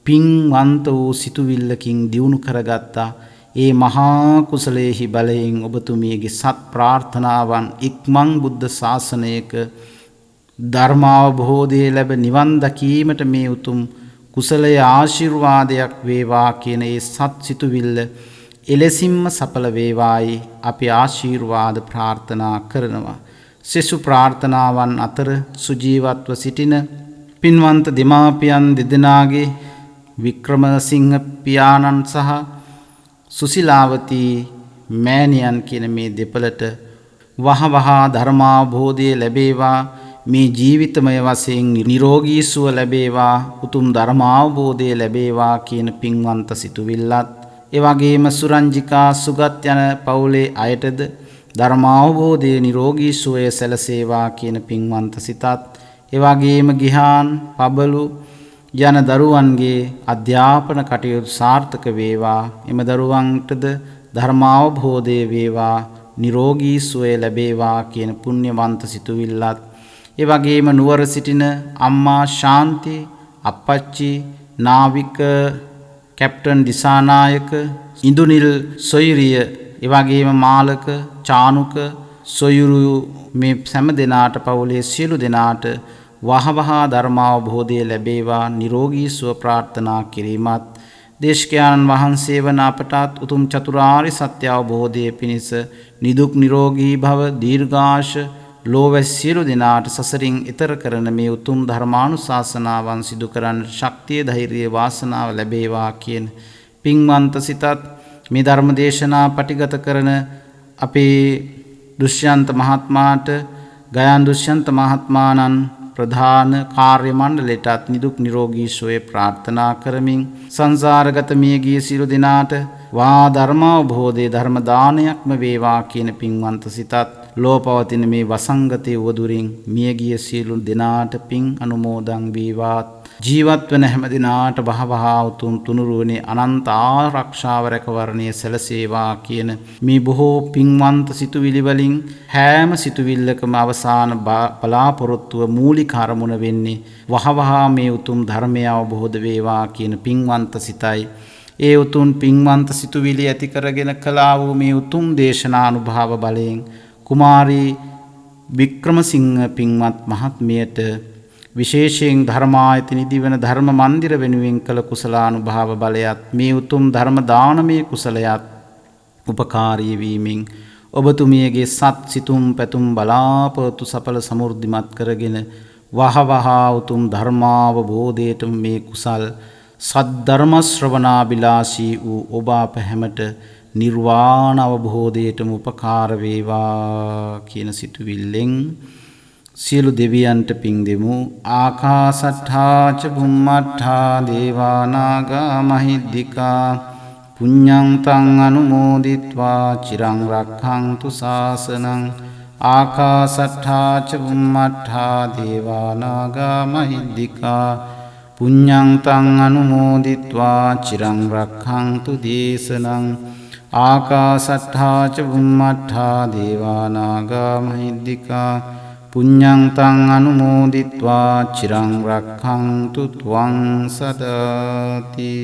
පින්වන්ත වූ සිතුවිල්ලකින් දියුණු කරගත්තා. ඒ මහා කුසලයේහි බලයෙන් ඔබතුමියගේ සත් ප්‍රාර්ථනාවන් ඉක්මන් බුද්ධ ශාසනයක ධර්මාවබෝධය ලැබ නිවන් දකීමට මේ උතුම් කුසලයේ ආශිර්වාදයක් වේවා කියන ඒ සත් සිතුවිල්ල එලෙසින්ම සඵල වේවායි අපි ආශිර්වාද ප්‍රාර්ථනා කරනවා. සෙසු ප්‍රාර්ථනාවන් අතර සුජීවත්ව සිටින පින්වන්ත දෙමාපියන් දෙදෙනාගේ වික්‍රමසිංහ පියාණන් සහ සුසිලාවතී මෑණියන් කියන මේ දෙපළට වහවහා ධර්මාවබෝධය ලැබේවා. මේ ජීවිතමය වශයෙන් නිරෝගී සුව ලැබේවා. උතුම් ධර්මාවබෝධය ලැබේවා කියන පින්වන්ත සිතුවිල්ලත් ඒ වගේම සුරංජිකා සුගත් යන පවුලේ අයටද ධර්මාවබෝධයේ නිරෝගී සුවය සැලසේවා කියන පින්වන්ත සිතත් ඒ වගේම ගිහාන් පබලු යන දරුවන්ගේ අධ්‍යාපන කටයුතු සාර්ථක වේවා. එම දරුවන්ටද ධර්මාවබෝධය වේවා නිරෝගී සුවය ලැබේවා කියන පුණ්‍යවන්ත සිතුවිල්ලත් ඒ වගේම නුවර සිටින අම්මා ශාන්ති අප්පච්චි නාවික කැප්ටන් දිසානායක ඉඳුනිල් සොයුරිය ඒ වගේම මාලක චානුක සොයුරු මේ හැම දෙනාට පවුලේ සියලු දෙනාට වහවහා ධර්මාවබෝධය ලැබේවා නිරෝගී සුව ප්‍රාර්ථනා කිරීමත් දේශකයන්න් වහන්සේ වන අපටත් උතුම් චතුරාර්ය සත්‍ය අවබෝධය පිණිස නිදුක් නිරෝගී භව දීර්ඝාෂ ලෝවැස් සියලු දෙනාට සසරින් ඈතර කරන මේ උතුම් ධර්මානුශාසනාවන් සිදු කරන්න ශක්තිය ධෛර්යය වාසනාව ලැබේවා කියන පින්වන්ත සිතත් මේ ධර්ම දේශනා පටිගත කරන අපේ දුෂ්යන්ත මහත්මයාට ගයාන් දුෂ්යන්ත මහත්මයාණන් ප්‍රධාන කාර්ය මණ්ඩලයටත් නිදුක් නිරෝගී සුවය ප්‍රාර්ථනා කරමින් සංසාරගත මියගිය සියලු දෙනාට වා ධර්මාවබෝධයේ ධර්ම දානයක්ම වේවා කියන පින්වන්ත සිතත් ලෝපවතින මේ වසංගතයේ වදුරින් මියගිය සියලු දෙනාට පින් අනුමෝදන් වේවා. ජීවත් වන හැම දිනාට බහවහා උතුම් තුනුරුවනේ අනන්ත ආරක්ෂාව රැකවරණය සැලසේවා කියන මේ බොහෝ පින්වන්ත සිතුවිලි වලින් හැම සිතුවිල්ලකම අවසාන බලාපොරොත්තුව මූලික අරමුණ වෙන්නේ වහවහා මේ උතුම් ධර්මය අවබෝධ වේවා කියන පින්වන්ත සිතයි. ඒ උතුම් පින්වන්ත සිතුවිලි ඇති කරගෙන කළා වූ මේ උතුම් දේශනානුභාව බලයෙන් කුමාරී වික්‍රමසිංහ පින්වත් මහත්මියට විශේෂයෙන් ධර්මායතන නිදිවන ධර්ම මන්දිර වෙනුවෙන් කළ කුසලානුභාව බලයත් මේ උතුම් ධර්ම දානමය කුසලයත් උපකාරී වීමෙන් ඔබතුමියගේ සත් සිතුම් පැතුම් බලාපොරොත්තු සඵල සමෘද්ධිමත් කරගෙන වහවහා උතුම් ධර්මාවබෝධයටම මේ කුසල් සද්ධර්ම ශ්‍රවණාබිලාෂී වූ ඔබ අප හැමට නිර්වාණ අවබෝධයටම උපකාර වේවා කියන සිතුවිල්ලෙන් සියලු දෙවියන්ට පින් දෙමු. ආකාසට්ඨා ච බුම්මට්ඨා දේවා නාග මහිද්దికා පුඤ්ඤං තං අනුමෝදිත්වා චිරං රක්ඛන්තු ශාසනං. ආකාසට්ඨා ච බුම්මට්ඨා දේවා නාග මහිද්దికා පුඤ්ඤං තං අනුමෝදිත්වා චිරං රක්ඛන්තු දේශනං. ආකාසට්ඨා ච බුම්මට්ඨා දේවා නාග මහිද්దికා පුඤ්ඤං තං අනුමෝදිත්වා චිරං රක්ඛන්තු ත්වං සදාති.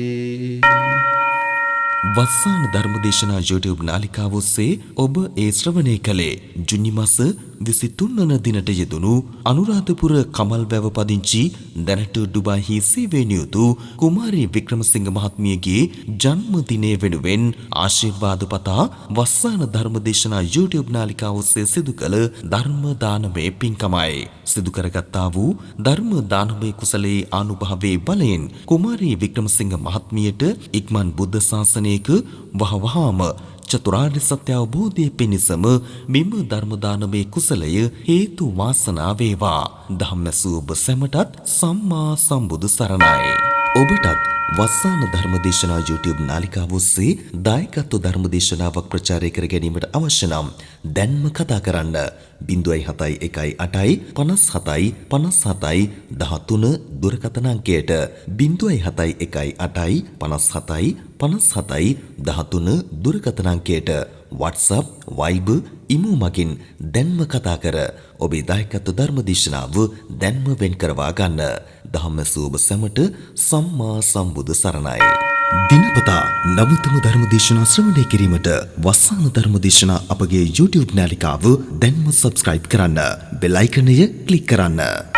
වස්සාන ධර්මදේශනා YouTube නාලිකාව ඔස්සේ ඔබ ඒ ශ්‍රවණය කළේ ජුනි මාස 23 වන දිනට යෙදුණු අනුරාධපුර කමල්වැව පදිංචි දැනට ඩුබායිහි සේවය නියුතු කුමාරී වික්‍රමසිංහ මහත්මියගේ ජන්මදිනය වෙනුවෙන් ආශිර්වාද පතා වස්සාන ධර්මදේශනා YouTube නාලිකාව ඔස්සේ සිදු කළ ධර්ම දානමය පින්කමයි. සිදු කරගත්තා වූ ධර්ම දානමය කුසලයේ ආනුභාවයේ බලයෙන් කුමාරී වික්‍රමසිංහ මහත්මියට ඉක්මන් බුද්ධ ශාසනයක වහවහාම චතුරාර්ය සත්‍ය අවබෝධය පිණිසම මෙම ධර්ම දානමය කුසලය හේතු වාසනා වේවා. ධම්මසූ ඔබ සැමටත් සම්මා සම්බුදු සරණයි. ඔබටත් වස්සාන ධර්මදේශනා YouTube නාලිකාව ඔස්සේ දායකත්ව ධර්මදේශනාවක් ප්‍රචාරය කර ගැනීමට අවශ්‍ය නම් දැන්ම කතා කරන්න 071 57 57 13 දුරකථන අංකයට 071 57 57 13 දුරකථන අංකයට WhatsApp Viber ඉමු මගින් දැන්ම කතා කර ඔබේ දායකත්ව ධර්මදේශනාව දැන්ම වෙන් කරවා ගන්න. ධම්මසූ ඔබ සැමට සම්මා සම්බුදු සරණයි. දිනපතා නවතම ධර්මදේශනා ශ්‍රවණය කිරීමට වස්සාන ධර්මදේශනා අපගේ YouTube නාලිකාව දැන්ම subscribe කරන්න. බෙල් අයිකනය ක්ලික් කරන්න.